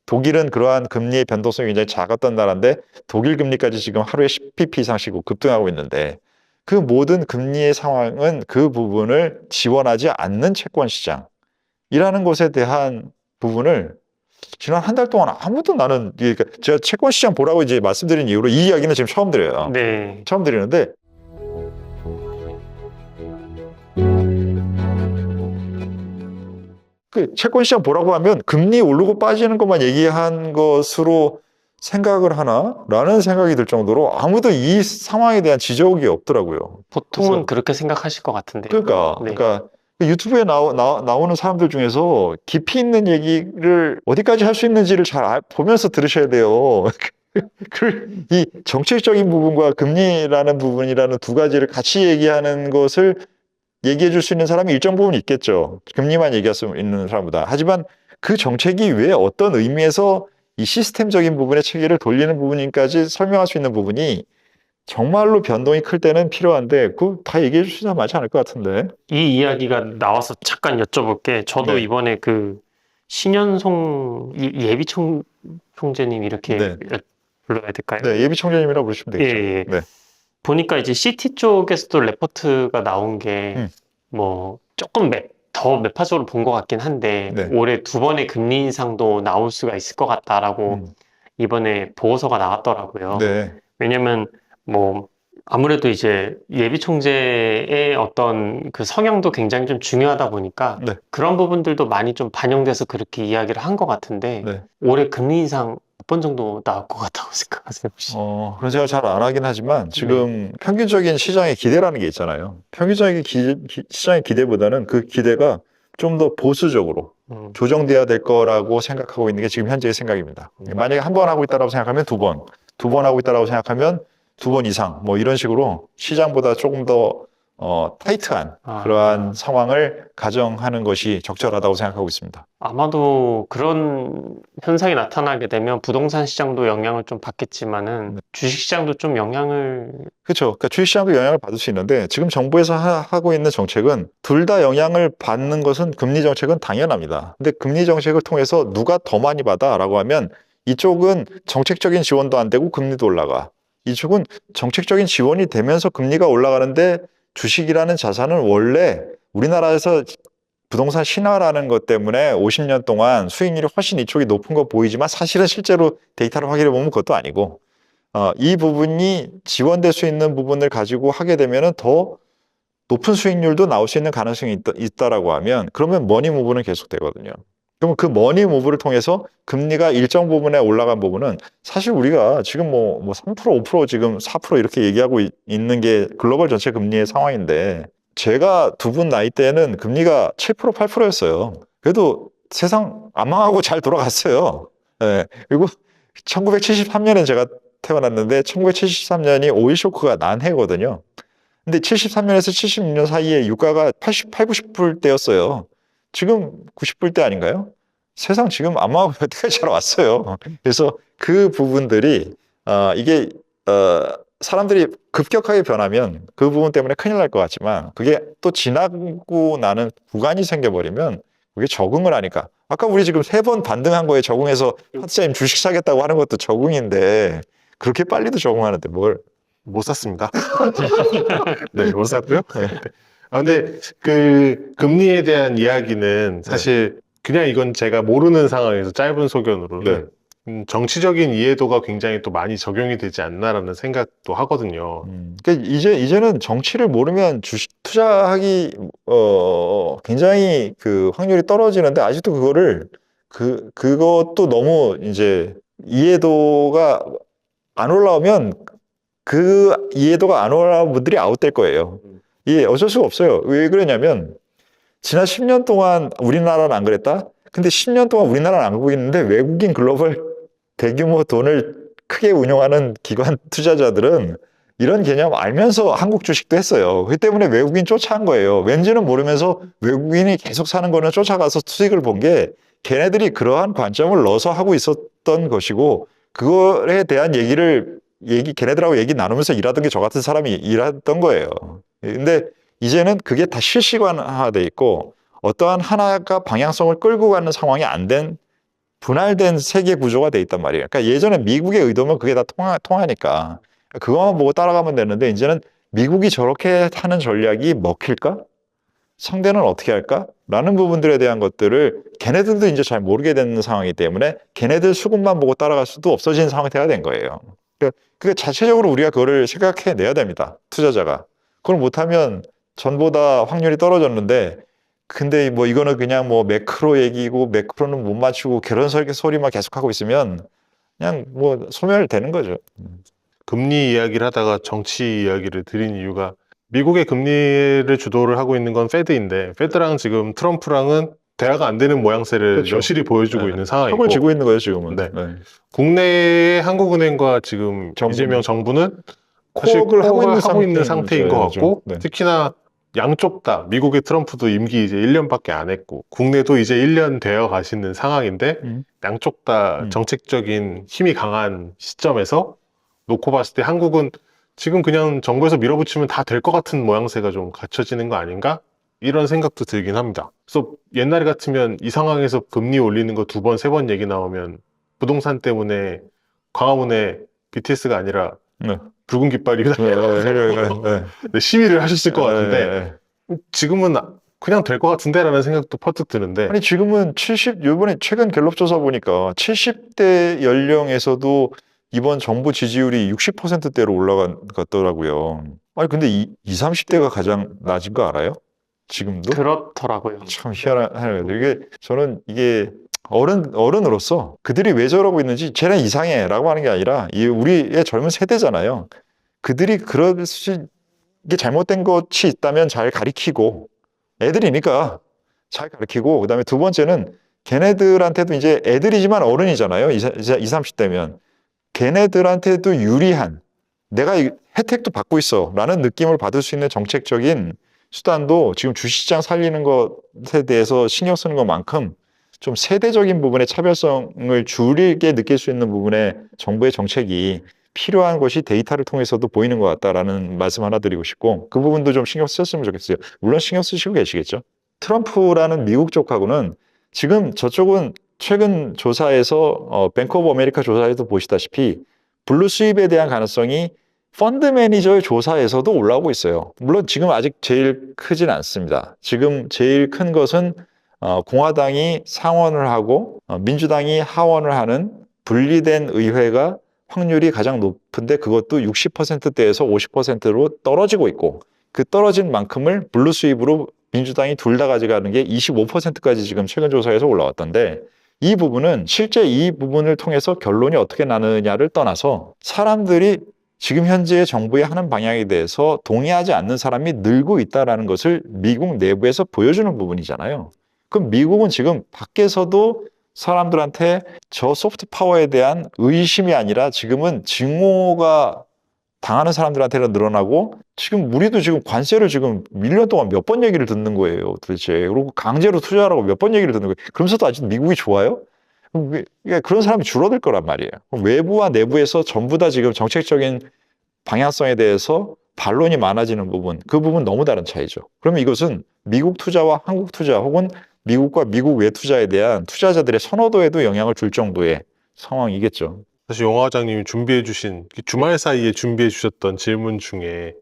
독일은 그러한 금리의 변동성이 굉장히 작았던 나라인데 독일 금리까지 지금 하루에 10bp 이상씩 급등하고 있는데, 그 모든 금리의 상황은 그 부분을 지원하지 않는 채권 시장이라는 것에 대한 부분을 지난 한 달 동안 아무도 나는, 그러니까 제가 채권 시장 보라고 이제 말씀드린 이후로 이 이야기는 지금 처음 드려요. 네. 처음 드리는데, 그 채권 시장 보라고 하면 금리 오르고 빠지는 것만 얘기한 것으로 생각을 하나라는 생각이 들 정도로 아무도 이 상황에 대한 지적이 없더라고요. 보통은 그래서- 그렇게 생각하실 것 같은데. 그러니까 유튜브에 나오는 사람들 중에서 깊이 있는 얘기를 어디까지 할 수 있는지를 잘 보면서 들으셔야 돼요. 이 정책적인 부분과 금리라는 부분이라는 두 가지를 같이 얘기하는 것을 얘기해 줄 수 있는 사람이 일정 부분 있겠죠. 금리만 얘기할 수 있는 사람보다. 하지만 그 정책이 왜 어떤 의미에서 이 시스템적인 부분의 체계를 돌리는 부분인까지 설명할 수 있는 부분이 정말로 변동이 클 때는 필요한데, 그거 다 얘기해 주시면 맞지 않을 것 같은데. 이 이야기가 나와서 잠깐 여쭤볼게. 저도 네. 이번에 그 신현송 총재님 이렇게 네. 불러야 될까요? 네, 예비 총재님이라고 부르시면 되겠죠. 예. 네. 보니까 이제 CT 쪽에서도 레포트가 나온 게 뭐 조금 더 매파적으로 본 것 같긴 한데, 네. 올해 2번의 금리 인상도 나올 수가 있을 것 같다라고 이번에 보고서가 나왔더라고요. 네. 왜냐면 뭐 아무래도 이제 예비 총재의 어떤 그 성향도 굉장히 좀 중요하다 보니까 네. 그런 부분들도 많이 좀 반영돼서 그렇게 이야기를 한 것 같은데, 네. 올해 금리 인상 몇 번 정도 나올 것 같다고 생각하세요, 혹시? 그런 생각 잘 안 하긴 하지만 지금 평균적인 시장의 기대라는 게 있잖아요. 평균적인 시장의 기대보다는 그 기대가 좀 더 보수적으로 조정돼야 될 거라고 생각하고 있는 게 지금 현재의 생각입니다. 만약에 한 번 하고 있다라고 생각하면 두 번 하고 있다라고 생각하면 2번 이상, 뭐 이런 식으로 시장보다 조금 더 타이트한 그러한 상황을 가정하는 것이 적절하다고 생각하고 있습니다. 아마도 그런 현상이 나타나게 되면 부동산 시장도 영향을 좀 받겠지만은 주식 시장도 좀 영향을. 그렇죠. 그러니까 주식시장도 영향을 받을 수 있는데, 지금 정부에서 하고 있는 정책은 둘 다 영향을 받는 것은 금리 정책은 당연합니다. 근데 금리 정책을 통해서 누가 더 많이 받아라고 하면, 이쪽은 정책적인 지원도 안 되고 금리도 올라가. 이쪽은 정책적인 지원이 되면서 금리가 올라가는데, 주식이라는 자산은 원래 우리나라에서 부동산 신화라는 것 때문에 50년 동안 수익률이 훨씬 이쪽이 높은 거 보이지만, 사실은 실제로 데이터를 확인해 보면 그것도 아니고, 이 부분이 지원될 수 있는 부분을 가지고 하게 되면 더 높은 수익률도 나올 수 있는 가능성이 있다라고 하면, 그러면 머니 무브는 계속 되거든요. 그럼 그 머니 무브를 통해서 금리가 일정 부분에 올라간 부분은, 사실 우리가 지금 뭐 3%, 5%, 지금 4% 이렇게 얘기하고 있는 게 글로벌 전체 금리의 상황인데, 제가 두 분 나이 때는 금리가 7%, 8%였어요. 그래도 세상 안 망하고 잘 돌아갔어요. 네. 그리고 1973년에 제가 태어났는데 1973년이 오일 쇼크가 난 해거든요. 근데 73년에서 76년 사이에 유가가 88, 90불대였어요. 지금 90불대 아닌가요? 세상 지금 안마하고 여태까지 잘 왔어요. 그래서 그 부분들이 이게 사람들이 급격하게 변하면 그 부분 때문에 큰일 날 것 같지만 그게 또 지나고 나는 구간이 생겨버리면 그게 적응을 하니까 아까 우리 지금 3번 반등한 거에 적응해서 파트자님 주식 사겠다고 하는 것도 적응인데 그렇게 빨리도 적응하는데 뭘. 못 샀습니다. 네, 못 샀고요. 네. 근데 그 금리에 대한 이야기는 사실 그냥 이건 제가 모르는 상황에서 짧은 소견으로는 정치적인 이해도가 굉장히 또 많이 적용이 되지 않나라는 생각도 하거든요. 그러니까 이제는 정치를 모르면 주식 투자하기 굉장히 그 확률이 떨어지는데 아직도 그것도 너무 이제 이해도가 안 올라오면 그 이해도가 안 올라온 분들이 아웃될 거예요. 이게 어쩔 수가 없어요. 왜 그러냐면 지난 10년 동안 우리나라는 안 그랬다? 근데 10년 동안 우리나라는 안 그러고 있는데 외국인 글로벌 대규모 돈을 크게 운용하는 기관 투자자들은 이런 개념 알면서 한국 주식도 했어요. 그 때문에 외국인 쫓아간 거예요. 왠지는 모르면서 외국인이 계속 사는 거는 쫓아가서 수익을 본 게 걔네들이 그러한 관점을 넣어서 하고 있었던 것이고 그거에 대한 걔네들하고 얘기 나누면서 일하던 게 저 같은 사람이 일하던 거예요. 근데 이제는 그게 다 실시간화돼 있고 어떠한 하나가 방향성을 끌고 가는 상황이 안 된 분할된 세계 구조가 돼 있단 말이에요. 그러니까 예전에 미국의 의도면 그게 다 통하니까 그것만 보고 따라가면 되는데 이제는 미국이 저렇게 하는 전략이 먹힐까? 상대는 어떻게 할까? 라는 부분들에 대한 것들을 걔네들도 이제 잘 모르게 되는 상황이기 때문에 걔네들 수급만 보고 따라갈 수도 없어진 상태가 된 거예요. 그러니까 자체적으로 우리가 그거를 생각해내야 됩니다. 투자자가. 그걸 못하면 전보다 확률이 떨어졌는데 근데 뭐 이거는 그냥 뭐 매크로 얘기고 매크로는 못 맞추고 그런 소리만 계속하고 있으면 그냥 뭐 소멸되는 거죠. 금리 이야기를 하다가 정치 이야기를 드린 이유가 미국의 금리를 주도를 하고 있는 건 페드인데 페드랑 지금 트럼프랑은 대화가 안 되는 모양새를 그렇죠. 여실히 보여주고 네. 있는 상황이고 턱을 쥐고 있는 거예요 지금은. 네. 국내의 한국은행과 지금 이재명 정부는 사실 코업을 하고 있는 상태인 것 같고 네. 특히나 양쪽 다 미국의 트럼프도 임기 이제 1년밖에 안 했고 국내도 이제 1년 되어 가시는 상황인데 양쪽 다 정책적인 힘이 강한 시점에서 놓고 봤을 때 한국은 지금 그냥 정부에서 밀어붙이면 다 될 것 같은 모양새가 좀 갖춰지는 거 아닌가? 이런 생각도 들긴 합니다. 그래서 옛날에 같으면 이 상황에서 금리 올리는 거 2번, 3번 얘기 나오면 부동산 때문에 광화문에 BTS가 아니라 붉은 깃발이 시위를 하셨을 것 같은데 지금은 그냥 될 것 같은데 라는 생각도 퍼뜩 드는데 아니 지금은 이번에 최근 갤럽 조사 보니까 70대 연령에서도 이번 정부 지지율이 60%대로 올라갔더라고요. 아니 근데 20, 30대가 가장 낮은 거 알아요? 지금도? 그렇더라고요. 참 희한하네요. 저는 이게 어른으로서 그들이 왜 저러고 있는지 쟤네 이상해 라고 하는 게 아니라 우리의 젊은 세대잖아요. 그들이 이게 잘못된 것이 있다면 잘 가리키고 애들이니까 잘 가리키고 그다음에 두 번째는 걔네들한테도 이제 애들이지만 어른이잖아요. 20, 30대면 걔네들한테도 유리한 내가 혜택도 받고 있어 라는 느낌을 받을 수 있는 정책적인 수단도 지금 주식시장 살리는 것에 대해서 신경 쓰는 것만큼 좀 세대적인 부분의 차별성을 줄이게 느낄 수 있는 부분에 정부의 정책이 필요한 것이 데이터를 통해서도 보이는 것 같다라는 말씀 하나 드리고 싶고 그 부분도 좀 신경 쓰셨으면 좋겠어요. 물론 신경 쓰시고 계시겠죠. 트럼프라는 미국 쪽하고는 지금 저쪽은 최근 조사에서 뱅크 오브 아메리카 조사에도 보시다시피 블루 수입에 대한 가능성이 펀드 매니저의 조사에서도 올라오고 있어요. 물론 지금 아직 제일 크진 않습니다. 지금 제일 큰 것은 공화당이 상원을 하고 민주당이 하원을 하는 분리된 의회가 확률이 가장 높은데 그것도 60%대에서 50%로 떨어지고 있고 그 떨어진 만큼을 블루 수입으로 민주당이 둘 다 가져가는 게 25%까지 지금 최근 조사에서 올라왔던데 이 부분은 실제 이 부분을 통해서 결론이 어떻게 나느냐를 떠나서 사람들이 지금 현재의 정부의 하는 방향에 대해서 동의하지 않는 사람이 늘고 있다는 것을 미국 내부에서 보여주는 부분이잖아요. 그럼 미국은 지금 밖에서도 사람들한테 저 소프트 파워에 대한 의심이 아니라 지금은 증오가 당하는 사람들한테는 늘어나고 지금 우리도 지금 관세를 지금 1년 동안 몇 번 얘기를 듣는 거예요, 도대체. 그리고 강제로 투자하라고 몇 번 얘기를 듣는 거예요. 그러면서도 아직 미국이 좋아요? 그러니까 그런 사람이 줄어들 거란 말이에요. 외부와 내부에서 전부 다 지금 정책적인 방향성에 대해서 반론이 많아지는 부분, 그 부분 너무 다른 차이죠. 그러면 이것은 미국 투자와 한국 투자 혹은 미국과 미국 외 투자에 대한 투자자들의 선호도에도 영향을 줄 정도의 상황이겠죠. 사실 용 과장님이 준비해주신 주말 사이에 준비해주셨던 질문 중에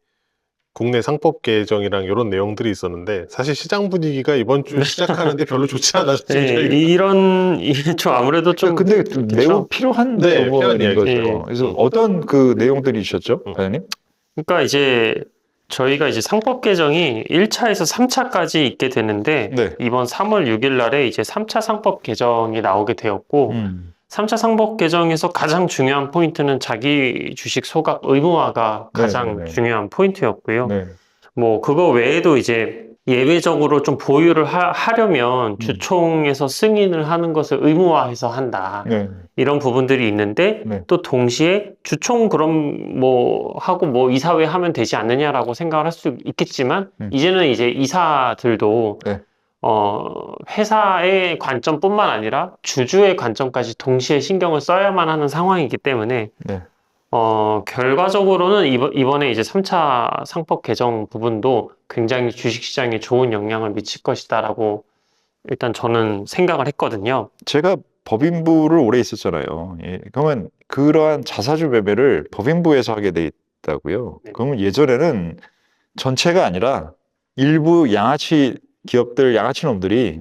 국내 상법 개정이랑 이런 내용들이 있었는데 사실 시장 분위기가 이번 주 시작하는데 별로 좋지 않았어요. 네, 이게 좀 아무래도 좀 근데 매우 필요한 네, 부분인 필요한 거죠. 이야기죠. 그래서 어떤 그 내용들이 있었죠, 과장님? 그러니까 이제 저희가 이제 상법 개정이 1차에서 3차까지 있게 되는데 네. 이번 3월 6일 날에 이제 3차 상법 개정이 나오게 되었고 3차 상법 개정에서 가장 중요한 포인트는 자기 주식 소각 의무화가 가장 네. 중요한 포인트였고요. 네. 뭐 그거 외에도 이제 예외적으로 좀 보유를 하려면 주총에서 승인을 하는 것을 의무화해서 한다. 네. 이런 부분들이 있는데 네. 또 동시에 주총 그럼 뭐 하고 뭐 이사회 하면 되지 않느냐라고 생각을 할 수 있겠지만 이제는 이제 이사들도 네. 회사의 관점뿐만 아니라 주주의 관점까지 동시에 신경을 써야만 하는 상황이기 때문에 네. 결과적으로는 이번에 이제 3차 상법 개정 부분도 굉장히 주식시장에 좋은 영향을 미칠 것이다라고 일단 저는 생각을 했거든요. 제가 법인부를 오래 있었잖아요. 예. 그러면 그러한 자사주 매매를 법인부에서 하게 돼 있다고요. 네. 그러면 예전에는 전체가 아니라 일부 양아치 기업들, 양아치 놈들이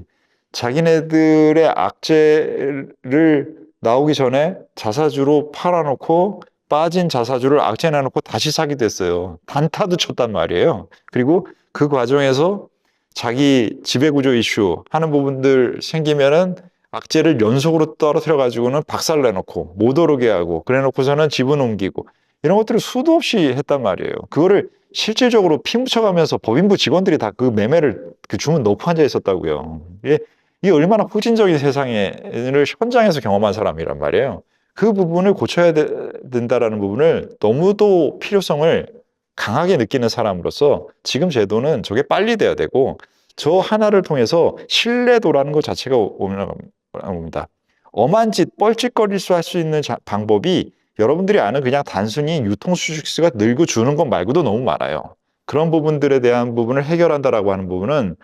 자기네들의 악재를 나오기 전에 자사주로 팔아놓고 빠진 자사주를 악재 내놓고 다시 사기도 했어요. 단타도 쳤단 말이에요. 그리고 그 과정에서 자기 지배구조 이슈 하는 부분들 생기면은 악재를 연속으로 떨어뜨려 가지고는 박살 내놓고 못 오르게 하고 그래 놓고서는 지분 옮기고 이런 것들을 수도 없이 했단 말이에요. 그거를 실질적으로 피 묻혀가면서 법인부 직원들이 다 그 매매를 그 주문 넣고 앉아 있었다고요. 이게 얼마나 후진적인 세상을 현장에서 경험한 사람이란 말이에요. 그 부분을 고쳐야 된다라는 부분을 너무도 필요성을 강하게 느끼는 사람으로서 지금 제도는 저게 빨리 돼야 되고 저 하나를 통해서 신뢰도라는 것 자체가 옵니다. 엄한 짓, 뻘짓거릴 수 할 수 있는 방법이 여러분들이 아는 그냥 단순히 유통수식수가 늘고 주는 것 말고도 너무 많아요. 그런 부분들에 대한 부분을 해결한다라고 하는 부분은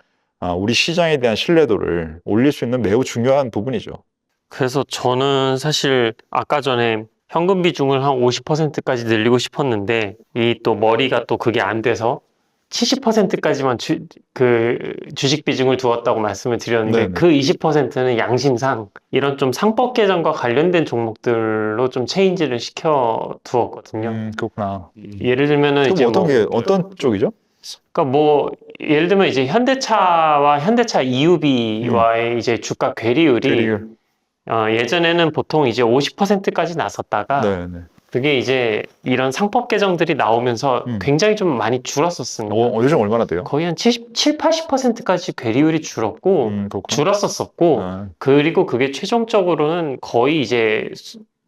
우리 시장에 대한 신뢰도를 올릴 수 있는 매우 중요한 부분이죠. 그래서 저는 사실 아까 전에 현금 비중을 한 50%까지 늘리고 싶었는데 이 또 머리가 또 그게 안 돼서 70%까지만 주식 비중을 두었다고 말씀을 드렸는데 네네. 그 20%는 양심상 이런 좀 상법 개정과 관련된 종목들로 좀 체인지를 시켜 두었거든요. 그렇구나. 예를 들면은 이제 어떤 쪽이죠? 그러니까 뭐 예를 들면 이제 현대차와 현대차 EUV와의 이제 주가 괴리율이 예전에는 보통 이제 50%까지 나섰다가 네네. 그게 이제 이런 상법 개정들이 나오면서 굉장히 좀 많이 줄었었습니다. 요즘 얼마나 돼요? 거의 한 80까지 괴리율이 줄었고 줄었었었고 그리고 그게 최종적으로는 거의 이제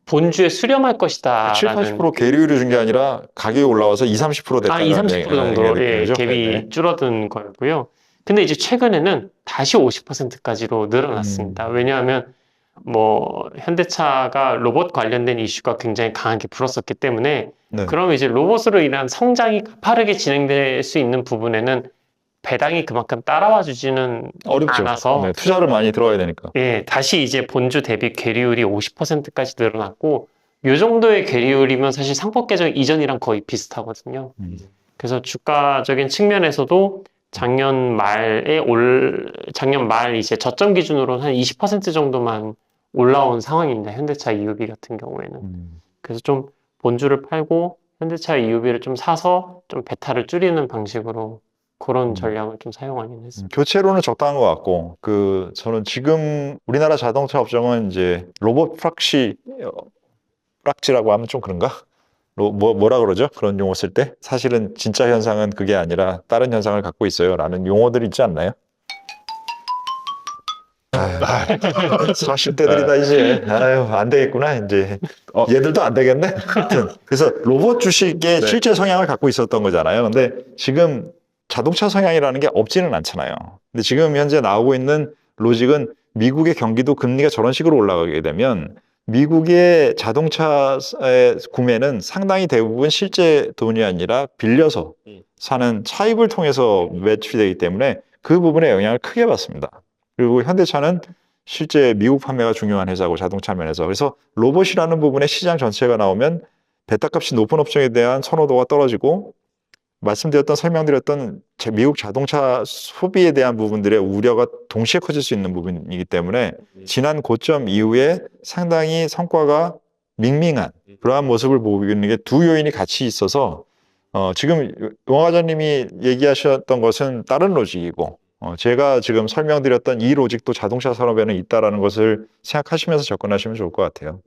본주에 수렴할 것이다. 70~80% 괴리율이 준 게 아니라 가격이 올라와서 20~30% 됐다. 20~30% 정도 갭이 줄어든 거였고요. 근데 이제 최근에는 다시 50%까지로 늘어났습니다. 왜냐하면 뭐 현대차가 로봇 관련된 이슈가 굉장히 강하게 불었었기 때문에 그럼 이제 로봇으로 인한 성장이 가파르게 진행될 수 있는 부분에는 배당이 그만큼 따라와 주지는 어렵죠. 않아서 투자를 많이 들어야 되니까. 예, 다시 이제 본주 대비 괴리율이 50%까지 늘어났고 이 정도의 괴리율이면 사실 상법 개정 이전이랑 거의 비슷하거든요. 그래서 주가적인 측면에서도 작년 말 이제 저점 기준으로는 한 20% 정도만 올라온 상황입니다. 현대차 EUV 같은 경우에는. 그래서 좀 본주를 팔고 현대차 EUV를 좀 사서 좀 베타를 줄이는 방식으로 그런 전략을 좀 사용하긴 했습니다. 교체로는 적당한 것 같고, 저는 지금 우리나라 자동차 업종은 이제 로봇 프락지라고 하면 좀 그런가? 뭐라 그러죠? 그런 용어 쓸 때? 사실은 진짜 현상은 그게 아니라 다른 현상을 갖고 있어요. 라는 용어들이 있지 않나요? 40대들이다 이제. 아유, 안 되겠구나 이제. 얘들도 안 되겠네. 하여튼 그래서 로봇 주식의 네. 실제 성향을 갖고 있었던 거잖아요. 근데 지금 자동차 성향이라는 게 없지는 않잖아요. 근데 지금 현재 나오고 있는 로직은 미국의 경기도 금리가 저런 식으로 올라가게 되면 미국의 자동차의 구매는 상당히 대부분 실제 돈이 아니라 빌려서 사는 차입을 통해서 매출되기 때문에 그 부분에 영향을 크게 받습니다. 그리고 현대차는 실제 미국 판매가 중요한 회사고 자동차 면에서 그래서 로봇이라는 부분에 시장 전체가 나오면 베타값이 높은 업종에 대한 선호도가 떨어지고 설명드렸던 미국 자동차 소비에 대한 부분들의 우려가 동시에 커질 수 있는 부분이기 때문에 지난 고점 이후에 상당히 성과가 밍밍한 그러한 모습을 보이는 게 두 요인이 같이 있어서 지금 용 과장님이 얘기하셨던 것은 다른 로직이고 제가 지금 설명드렸던 이 로직도 자동차 산업에는 있다라는 것을 생각하시면서 접근하시면 좋을 것 같아요.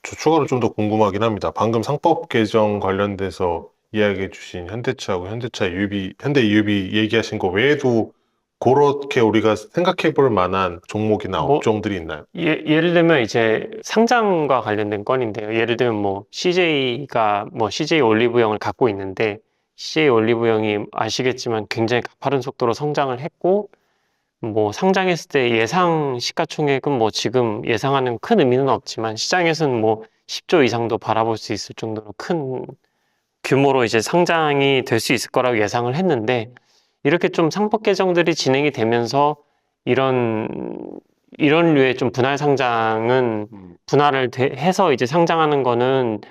저 추가로 좀 더 궁금하긴 합니다. 방금 상법 개정 관련돼서 이야기해 주신 현대차하고 현대 EUB 얘기하신 거 외에도 그렇게 우리가 생각해 볼 만한 종목이나 뭐, 업종들이 있나요? 예를 들면 이제 상장과 관련된 건인데요. 예를 들면 뭐 CJ가 뭐 CJ 올리브영을 갖고 있는데 CJ 올리브영이 아시겠지만 굉장히 가파른 속도로 성장을 했고 뭐 상장했을 때 예상 시가총액은 뭐 지금 예상하는 큰 의미는 없지만 시장에서는 뭐 10조 이상도 바라볼 수 있을 정도로 큰 규모로 이제 상장이 될 수 있을 거라고 예상을 했는데 이렇게 좀 상법 개정들이 진행이 되면서 이런 류의 좀 분할 상장은 분할을 해서 이제 상장하는 거는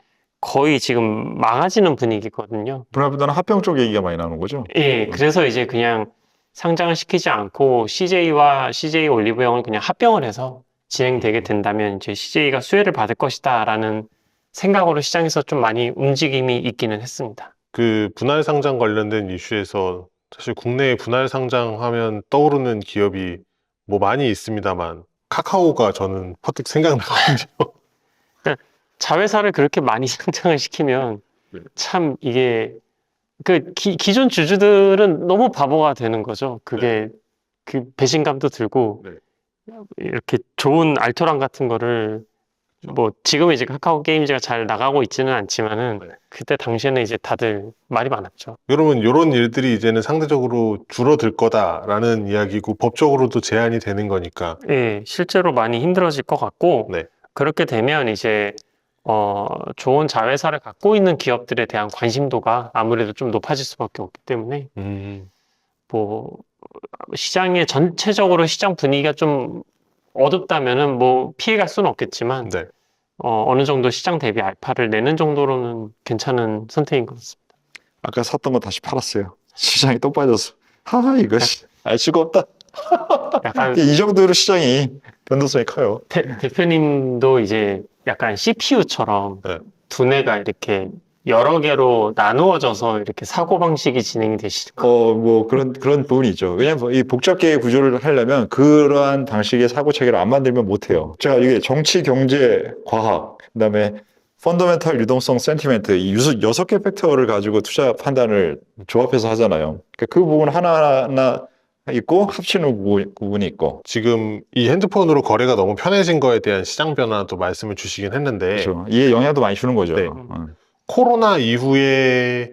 거의 지금 망가지는 분위기거든요. 분할보다는 합병 쪽 얘기가 많이 나오는 거죠. 예, 그래서 이제 그냥 상장을 시키지 않고 CJ와 CJ 올리브영을 그냥 합병을 해서 진행되게 된다면 이제 CJ가 수혜를 받을 것이다라는 생각으로 시장에서 좀 많이 움직임이 있기는 했습니다. 그 분할 상장 관련된 이슈에서 사실 국내에 분할 상장하면 떠오르는 기업이 뭐 많이 있습니다만 카카오가 저는 퍼뜩 생각나거든요. 자회사를 그렇게 많이 상장을 시키면 참 이게 그 기존 주주들은 너무 바보가 되는 거죠. 그게 그 배신감도 들고 이렇게 좋은 알토란 같은 거를 뭐 지금 이제 카카오 게임즈가 잘 나가고 있지는 않지만은 그때 당시에는 이제 다들 말이 많았죠. 여러분 이런 일들이 이제는 상대적으로 줄어들 거다라는 이야기고 법적으로도 제한이 되는 거니까 예, 실제로 많이 힘들어질 것 같고 네. 그렇게 되면 이제 좋은 자회사를 갖고 있는 기업들에 대한 관심도가 아무래도 좀 높아질 수밖에 없기 때문에 뭐 시장의 전체적으로 시장 분위기가 좀 어둡다면은 뭐 피해갈 수는 없겠지만 네. 어느 정도 시장 대비 알파를 내는 정도로는 괜찮은 선택인 것 같습니다. 아까 샀던 거 다시 팔았어요. 시장이 또 빠졌어. 하하 이거 알 수가 없다. 약간 이 정도로 시장이 변동성이 커요. 대표님도 이제 약간 CPU처럼 네. 두뇌가 이렇게 여러 개로 나누어져서 이렇게 사고방식이 진행이 되시는 거. 뭐 그런 부분이 있죠. 왜냐면 이 복잡계의 구조를 하려면 그러한 방식의 사고 체계를 안 만들면 못 해요. 제가 이게 정치, 경제, 과학, 그다음에 펀더멘탈 유동성, 센티멘트 이 6개 팩터를 가지고 투자 판단을 조합해서 하잖아요. 그러니까 그 부분 하나하나 있고 합치는 부분이 있고. 지금 이 핸드폰으로 거래가 너무 편해진 거에 대한 시장 변화도 말씀을 주시긴 했는데 그렇죠. 이게 영향도 많이 주는 거죠. 네. 코로나 이후에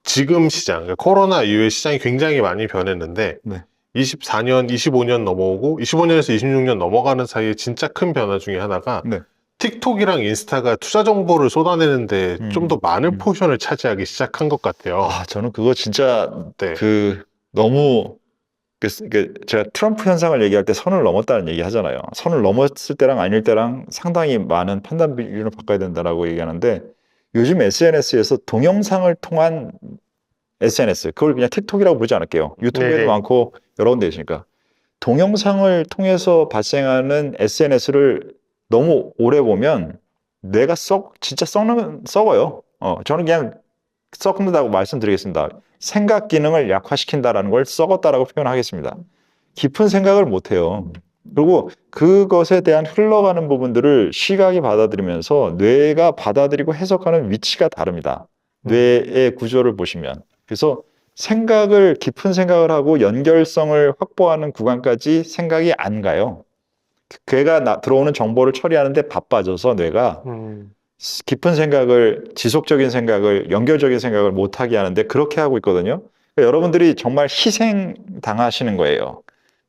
지금 시장, 그러니까 코로나 이후에 시장이 굉장히 많이 변했는데 네. 24년, 25년 넘어오고 25년에서 26년 넘어가는 사이에 진짜 큰 변화 중에 하나가 네. 틱톡이랑 인스타가 투자 정보를 쏟아내는데 좀 더 많은 포션을 차지하기 시작한 것 같아요. 저는 그거 진짜 네. 너무 제가 트럼프 현상을 얘기할 때 선을 넘었다는 얘기 하잖아요. 선을 넘었을 때랑 아닐 때랑 상당히 많은 판단 비율을 바꿔야 된다라고 얘기하는데 요즘 SNS에서 동영상을 통한 SNS, 그걸 그냥 틱톡이라고 부르지 않을게요. 유튜브에도 네네. 많고 여러 군데 있으니까. 동영상을 통해서 발생하는 SNS를 너무 오래 보면 내가 진짜 썩어요. 저는 그냥 썩는다고 말씀드리겠습니다. 생각 기능을 약화시킨다라는 걸 썩었다라고 표현하겠습니다. 깊은 생각을 못 해요. 그리고 그것에 대한 흘러가는 부분들을 시각이 받아들이면서 뇌가 받아들이고 해석하는 위치가 다릅니다. 뇌의 구조를 보시면. 그래서 생각을, 깊은 생각을 하고 연결성을 확보하는 구간까지 생각이 안 가요. 걔가 들어오는 정보를 처리하는데 바빠져서 뇌가 깊은 생각을, 지속적인 생각을, 연결적인 생각을 못하게 하는데 그렇게 하고 있거든요. 그러니까 여러분들이 정말 희생 당하시는 거예요.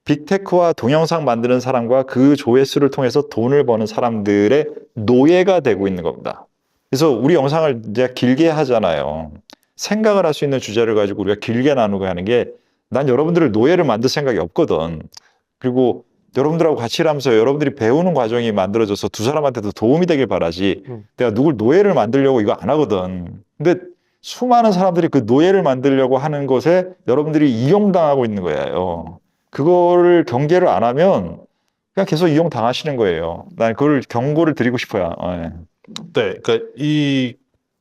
빅테크와 동영상 만드는 사람과 그 조회수를 통해서 돈을 버는 사람들의 노예가 되고 있는 겁니다. 그래서 우리 영상을 이제 길게 하잖아요. 생각을 할 수 있는 주제를 가지고 우리가 길게 나누고 하는 게, 난 여러분들을 노예를 만들 생각이 없거든. 그리고 여러분들하고 같이 일하면서 여러분들이 배우는 과정이 만들어져서 두 사람한테도 도움이 되길 바라지, 내가 누굴 노예를 만들려고 이거 안 하거든. 근데 수많은 사람들이 그 노예를 만들려고 하는 것에 여러분들이 이용당하고 있는 거예요. 그거를 경계를 안 하면 그냥 계속 이용당하시는 거예요. 난 그걸 경고를 드리고 싶어요. 예. 네, 그러니까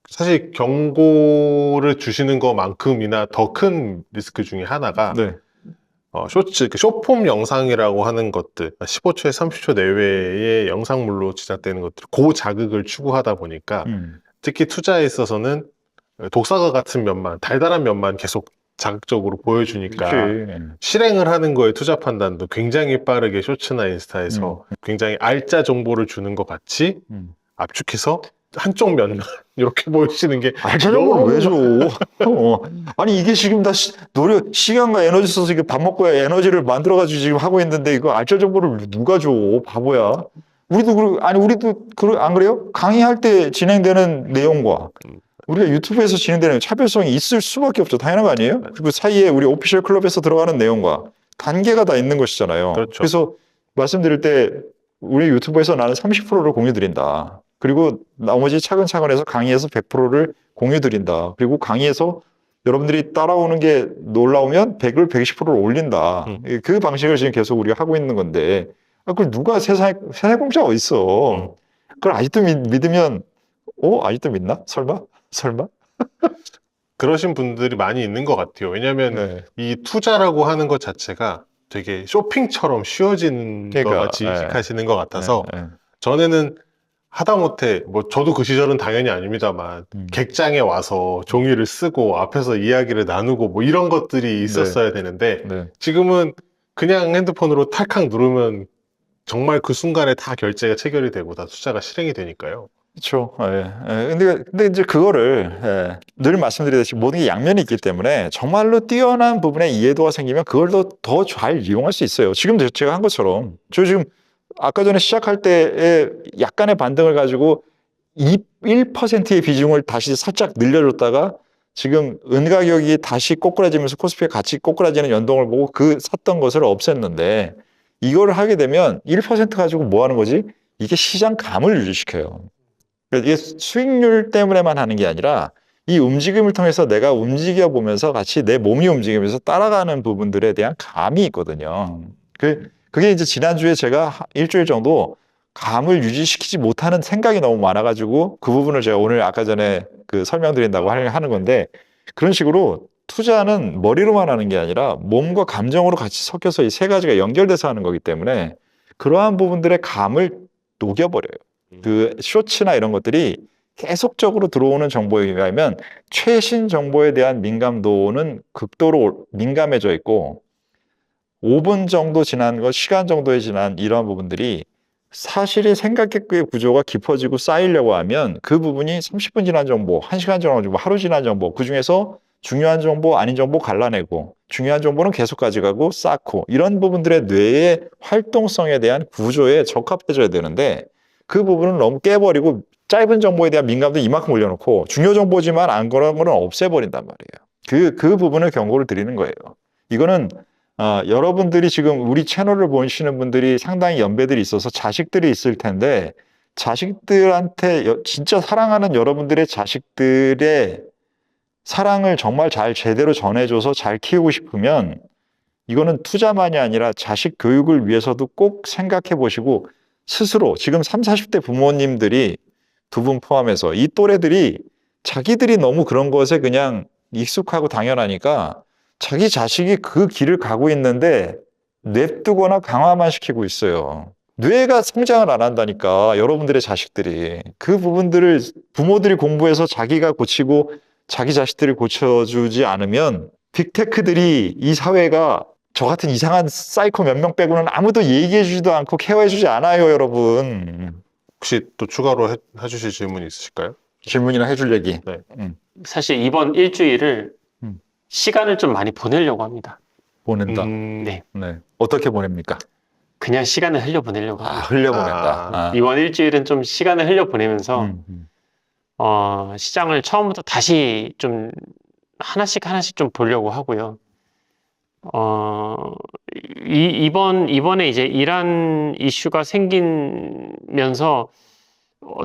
사실 경고를 주시는 것만큼이나 더 큰 리스크 중에 하나가 네. 쇼츠, 쇼폼 영상이라고 하는 것들, 15초에 30초 내외의 영상물로 제작되는 것들, 고자극을 추구하다 보니까 특히 투자에 있어서는 독사과 같은 면만, 달달한 면만 계속 자극적으로 보여주니까 그치. 실행을 하는 거에 투자 판단도 굉장히 빠르게 쇼츠나 인스타에서 굉장히 알짜 정보를 주는 것 같이 압축해서 한쪽 면만 이렇게 보여주시는 게 알짜 정보를 왜 줘? 아니 이게 지금 다 시간과 에너지 써서 이게 밥 먹고 에너지를 만들어가지고 지금 하고 있는데 이거 알짜 정보를 누가 줘? 바보야. 우리도 안 그래요? 강의할 때 진행되는 내용과 우리가 유튜브에서 진행되는 차별성이 있을 수밖에 없죠. 당연한 거 아니에요? 그리고 사이에 우리 오피셜 클럽에서 들어가는 내용과 관계가 다 있는 것이잖아요. 그렇죠. 그래서 말씀드릴 때 우리 유튜브에서 나는 30%를 공유 드린다. 그리고 나머지 차근차근 해서 강의에서 100%를 공유 드린다. 그리고 강의에서 여러분들이 따라오는 게 놀라우면 100을 120%를 올린다. 그 방식을 지금 계속 우리가 하고 있는 건데, 그걸 누가 세상에 공짜가 어딨어. 그걸 아직도 믿으면, 아직도 믿나? 설마? 그러신 분들이 많이 있는 것 같아요. 왜냐하면 네. 이 투자라고 하는 것 자체가 되게 쇼핑처럼 쉬워지는 것 같이 인식하시는 것 같아서 전에는 하다못해 뭐 저도 그 시절은 당연히 아닙니다만 객장에 와서 종이를 쓰고 앞에서 이야기를 나누고 뭐 이런 것들이 있었어야 되는데 지금은 그냥 핸드폰으로 탈칵 누르면 정말 그 순간에 다 결제가 체결이 되고 다 투자가 실행이 되니까요. 그렇죠. 근데 이제 그거를 늘 말씀드리듯이 모든 게 양면이 있기 때문에 정말로 뛰어난 부분에 이해도가 생기면 그걸 더 잘 이용할 수 있어요. 지금 제가 한 것처럼 저 지금 아까 전에 시작할 때에 약간의 반등을 가지고 1%의 비중을 다시 살짝 늘려줬다가 지금 은 가격이 다시 꼬꾸라지면서 코스피가 같이 꼬꾸라지는 연동을 보고 샀던 것을 없앴는데, 이걸 하게 되면 1% 가지고 뭐 하는 거지? 이게 시장 감을 유지시켜요. 이게 수익률 때문에만 하는 게 아니라 이 움직임을 통해서 내가 움직여 보면서 같이 내 몸이 움직이면서 따라가는 부분들에 대한 감이 있거든요. 그게 이제 지난주에 제가 일주일 정도 감을 유지시키지 못하는 생각이 너무 많아가지고 그 부분을 제가 오늘 아까 전에 설명드린다고 하는 건데, 그런 식으로 투자는 머리로만 하는 게 아니라 몸과 감정으로 같이 섞여서 이 세 가지가 연결돼서 하는 거기 때문에 그러한 부분들의 감을 녹여버려요. 그 쇼츠나 이런 것들이 계속적으로 들어오는 정보에 의하면 최신 정보에 대한 민감도는 극도로 민감해져 있고, 5분 정도 지난 것, 시간 정도에 지난 이러한 부분들이 사실이 생각의 구조가 깊어지고 쌓이려고 하면 그 부분이 30분 지난 정보, 1시간 지난 정보, 하루 지난 정보, 그중에서 중요한 정보, 아닌 정보 갈라내고 중요한 정보는 계속 가져가고 쌓고, 이런 부분들의 뇌의 활동성에 대한 구조에 적합해져야 되는데 그 부분을 너무 깨버리고 짧은 정보에 대한 민감도 이만큼 올려놓고 중요 정보지만 안 그런 거는 없애버린단 말이에요. 그 부분을 경고를 드리는 거예요. 이거는 여러분들이 지금 우리 채널을 보시는 분들이 상당히 연배들이 있어서 자식들이 있을 텐데, 자식들한테 진짜 사랑하는 여러분들의 자식들의 사랑을 정말 잘 제대로 전해줘서 잘 키우고 싶으면 이거는 투자만이 아니라 자식 교육을 위해서도 꼭 생각해 보시고, 스스로 지금 30, 40대 부모님들이 두 분 포함해서 이 또래들이 자기들이 너무 그런 것에 그냥 익숙하고 당연하니까 자기 자식이 그 길을 가고 있는데 냅두거나 강화만 시키고 있어요. 뇌가 성장을 안 한다니까, 여러분들의 자식들이. 그 부분들을 부모들이 공부해서 자기가 고치고 자기 자식들이 고쳐주지 않으면 빅테크들이 이 사회가 저 같은 이상한 사이코 몇 명 빼고는 아무도 얘기해주지도 않고 케어해주지 않아요, 여러분. 혹시 또 추가로 해주실 질문이 있으실까요? 질문이나 해줄 얘기. 네. 사실 이번 일주일을 음. 시간을 좀 많이 보내려고 합니다. 보낸다. 네. 네. 어떻게 보냅니까? 그냥 시간을 흘려보내려고 합니다. 흘려보낸다. 이번 일주일은 좀 시간을 흘려보내면서 시장을 처음부터 다시 좀 하나씩 좀 보려고 하고요. 이번에 이제 이란 이슈가 생기면서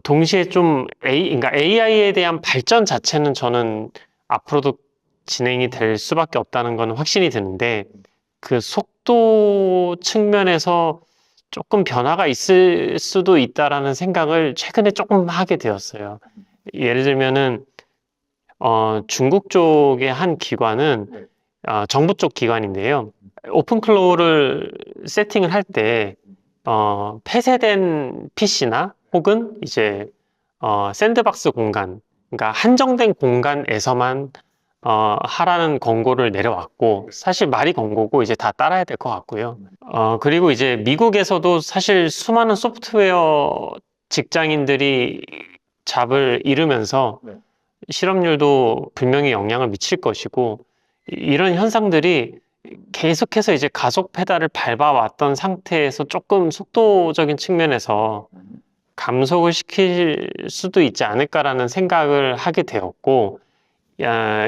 동시에 좀 그러니까 AI에 대한 발전 자체는 저는 앞으로도 진행이 될 수밖에 없다는 건 확신이 드는데 그 속도 측면에서 조금 변화가 있을 수도 있다라는 생각을 최근에 조금 하게 되었어요. 예를 들면은 중국 쪽의 한 기관은 정부 쪽 기관인데요. 오픈클로우를 세팅을 할 때 폐쇄된 PC나 혹은 이제 샌드박스 공간, 그러니까 한정된 공간에서만 하라는 권고를 내려왔고, 사실 말이 권고고 이제 다 따라야 될 것 같고요. 그리고 이제 미국에서도 사실 수많은 소프트웨어 직장인들이 잡을 잃으면서 실업률도 분명히 영향을 미칠 것이고, 이런 현상들이 계속해서 이제 가속 페달을 밟아왔던 상태에서 조금 속도적인 측면에서 감속을 시킬 수도 있지 않을까라는 생각을 하게 되었고,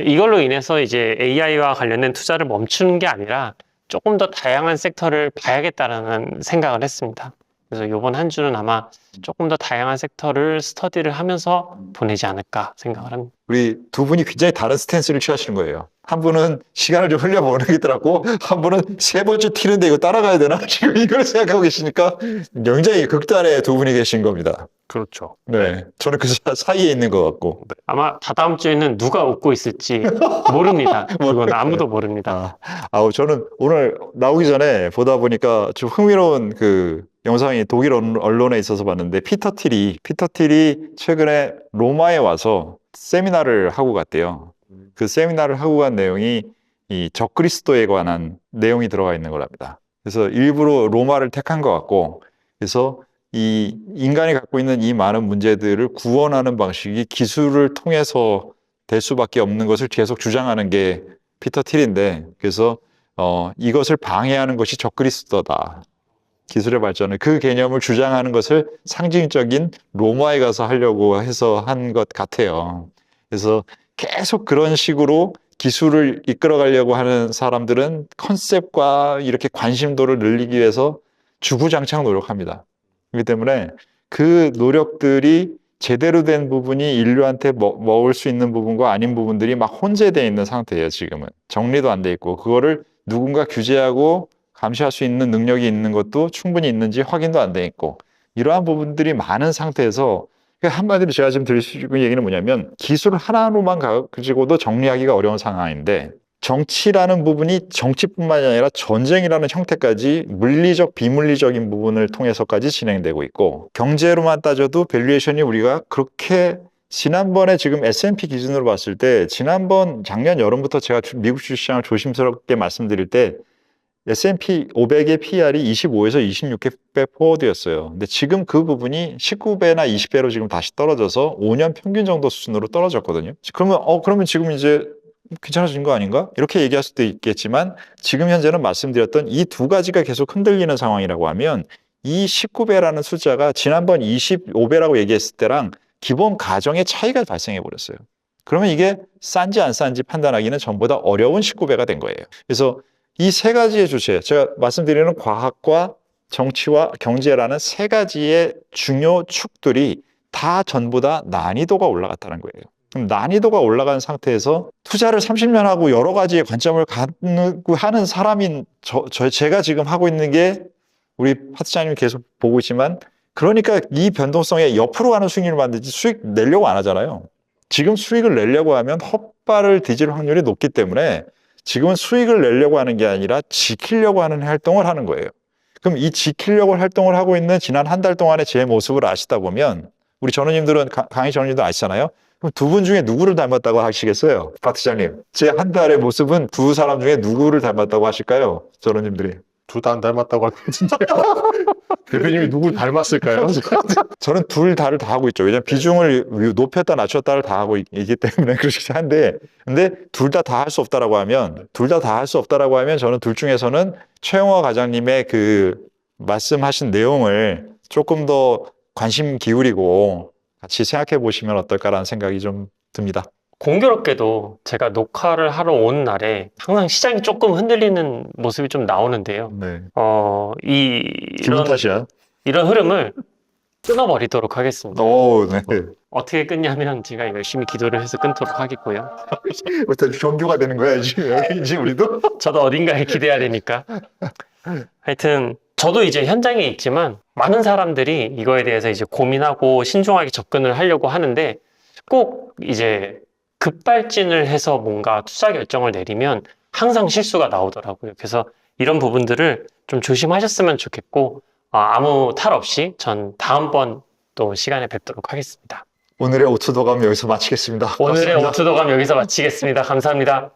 이걸로 인해서 이제 AI와 관련된 투자를 멈추는 게 아니라 조금 더 다양한 섹터를 봐야겠다라는 생각을 했습니다. 그래서 이번 한 주는 아마 조금 더 다양한 섹터를 스터디를 하면서 보내지 않을까 생각을 합니다. 우리 두 분이 굉장히 다른 스탠스를 취하시는 거예요. 한 분은 시간을 좀 흘려보내겠더라고, 한 분은 세 번째 튀는데 이거 따라가야 되나? 지금 이걸 생각하고 계시니까 굉장히 극단의 두 분이 계신 겁니다. 그렇죠. 네. 저는 그 사이에 있는 것 같고. 아마 다다음 주에는 누가 웃고 있을지 모릅니다. 그건 아무도 모릅니다. 저는 오늘 나오기 전에 보다 보니까 좀 흥미로운 그 영상이 독일 언론에 있어서 봤는데, 피터 틸이 최근에 로마에 와서 세미나를 하고 갔대요. 그 세미나를 하고 간 내용이 이 적그리스도에 관한 내용이 들어가 있는 거랍니다. 그래서 일부러 로마를 택한 것 같고, 그래서 이 인간이 갖고 있는 이 많은 문제들을 구원하는 방식이 기술을 통해서 될 수밖에 없는 것을 계속 주장하는 게 피터 틸인데, 그래서 이것을 방해하는 것이 적그리스도다. 기술의 발전을, 그 개념을 주장하는 것을 상징적인 로마에 가서 하려고 해서 한 것 같아요. 그래서 계속 그런 식으로 기술을 이끌어가려고 하는 사람들은 컨셉과 이렇게 관심도를 늘리기 위해서 주구장창 노력합니다. 그렇기 때문에 그 노력들이 제대로 된 부분이 인류한테 먹을 수 있는 부분과 아닌 부분들이 막 혼재되어 있는 상태예요. 지금은 정리도 안 돼 있고, 그거를 누군가 규제하고 감시할 수 있는 능력이 있는 것도 충분히 있는지 확인도 안 돼 있고, 이러한 부분들이 많은 상태에서, 한마디로 제가 지금 드릴 수 있는 얘기는 뭐냐면, 기술 하나로만 가지고도 정리하기가 어려운 상황인데, 정치라는 부분이 정치뿐만이 아니라 전쟁이라는 형태까지 물리적, 비물리적인 부분을 통해서까지 진행되고 있고, 경제로만 따져도 밸류에이션이 우리가 그렇게, 지난번에 지금 S&P 기준으로 봤을 때, 작년 여름부터 제가 미국 주식시장을 조심스럽게 말씀드릴 때 S&P 500의 PR이 25에서 26배 포워드였어요. 근데 지금 그 부분이 19배나 20배로 지금 다시 떨어져서 5년 평균 정도 수준으로 떨어졌거든요. 그러면 지금 이제 괜찮아진 거 아닌가? 이렇게 얘기할 수도 있겠지만, 지금 현재는 말씀드렸던 이 두 가지가 계속 흔들리는 상황이라고 하면, 이 19배라는 숫자가 지난번 25배라고 얘기했을 때랑 기본 가정의 차이가 발생해 버렸어요. 그러면 이게 싼지 안 싼지 판단하기는 전보다 어려운 19배가 된 거예요. 그래서 이 세 가지의 주체, 제가 말씀드리는 과학과 정치와 경제라는 세 가지의 중요 축들이 다 전부 다 난이도가 올라갔다는 거예요. 그럼 난이도가 올라간 상태에서 투자를 30년 하고 여러 가지의 관점을 갖고 하는 사람인 제가 지금 하고 있는 게, 우리 파트장님 계속 보고 있지만, 그러니까 이 변동성에 옆으로 가는 수익률을 만들지 수익 내려고 안 하잖아요. 지금 수익을 내려고 하면 헛발을 뒤질 확률이 높기 때문에 지금은 수익을 내려고 하는 게 아니라 지키려고 하는 활동을 하는 거예요. 그럼 이 지키려고 활동을 하고 있는 지난 한 달 동안의 제 모습을 아시다 보면, 우리 전우님들은, 강의 전우님도 아시잖아요. 그럼 두 분 중에 누구를 닮았다고 하시겠어요? 박 팀장님. 제 한 달의 모습은 두 사람 중에 누구를 닮았다고 하실까요? 전원님들이. 둘 다 안 닮았다고 할 것 같은데. 대표님이 누굴 닮았을까요? 저는 둘 다를 다 하고 있죠. 왜냐면 비중을 높였다 낮췄다를 다 하고 있기 때문에 그렇긴 한데, 근데 둘 다 다 할 수 없다라고 하면, 저는 둘 중에서는 최영화 과장님의 그 말씀하신 내용을 조금 더 관심 기울이고 같이 생각해 보시면 어떨까라는 생각이 좀 듭니다. 공교롭게도 제가 녹화를 하러 온 날에 항상 시장이 조금 흔들리는 모습이 좀 나오는데요. 네. 이런 기분 탓이야. 이런 흐름을 끊어버리도록 하겠습니다. 오, 네. 어떻게 끊냐면 제가 열심히 기도를 해서 끊도록 하겠고요. 어떤 종교가 되는 거야, 지금 여기인지 우리도? 저도 어딘가에 기대야 되니까. 하여튼 저도 이제 현장에 있지만 많은 사람들이 이거에 대해서 이제 고민하고 신중하게 접근을 하려고 하는데 꼭 이제 급발진을 해서 뭔가 투자 결정을 내리면 항상 실수가 나오더라고요. 그래서 이런 부분들을 좀 조심하셨으면 좋겠고 아무 탈 없이 전 다음번 또 시간에 뵙도록 하겠습니다. 오늘의 오투도감 여기서 마치겠습니다. 오늘의 고맙습니다. 오투도감 여기서 마치겠습니다. 감사합니다.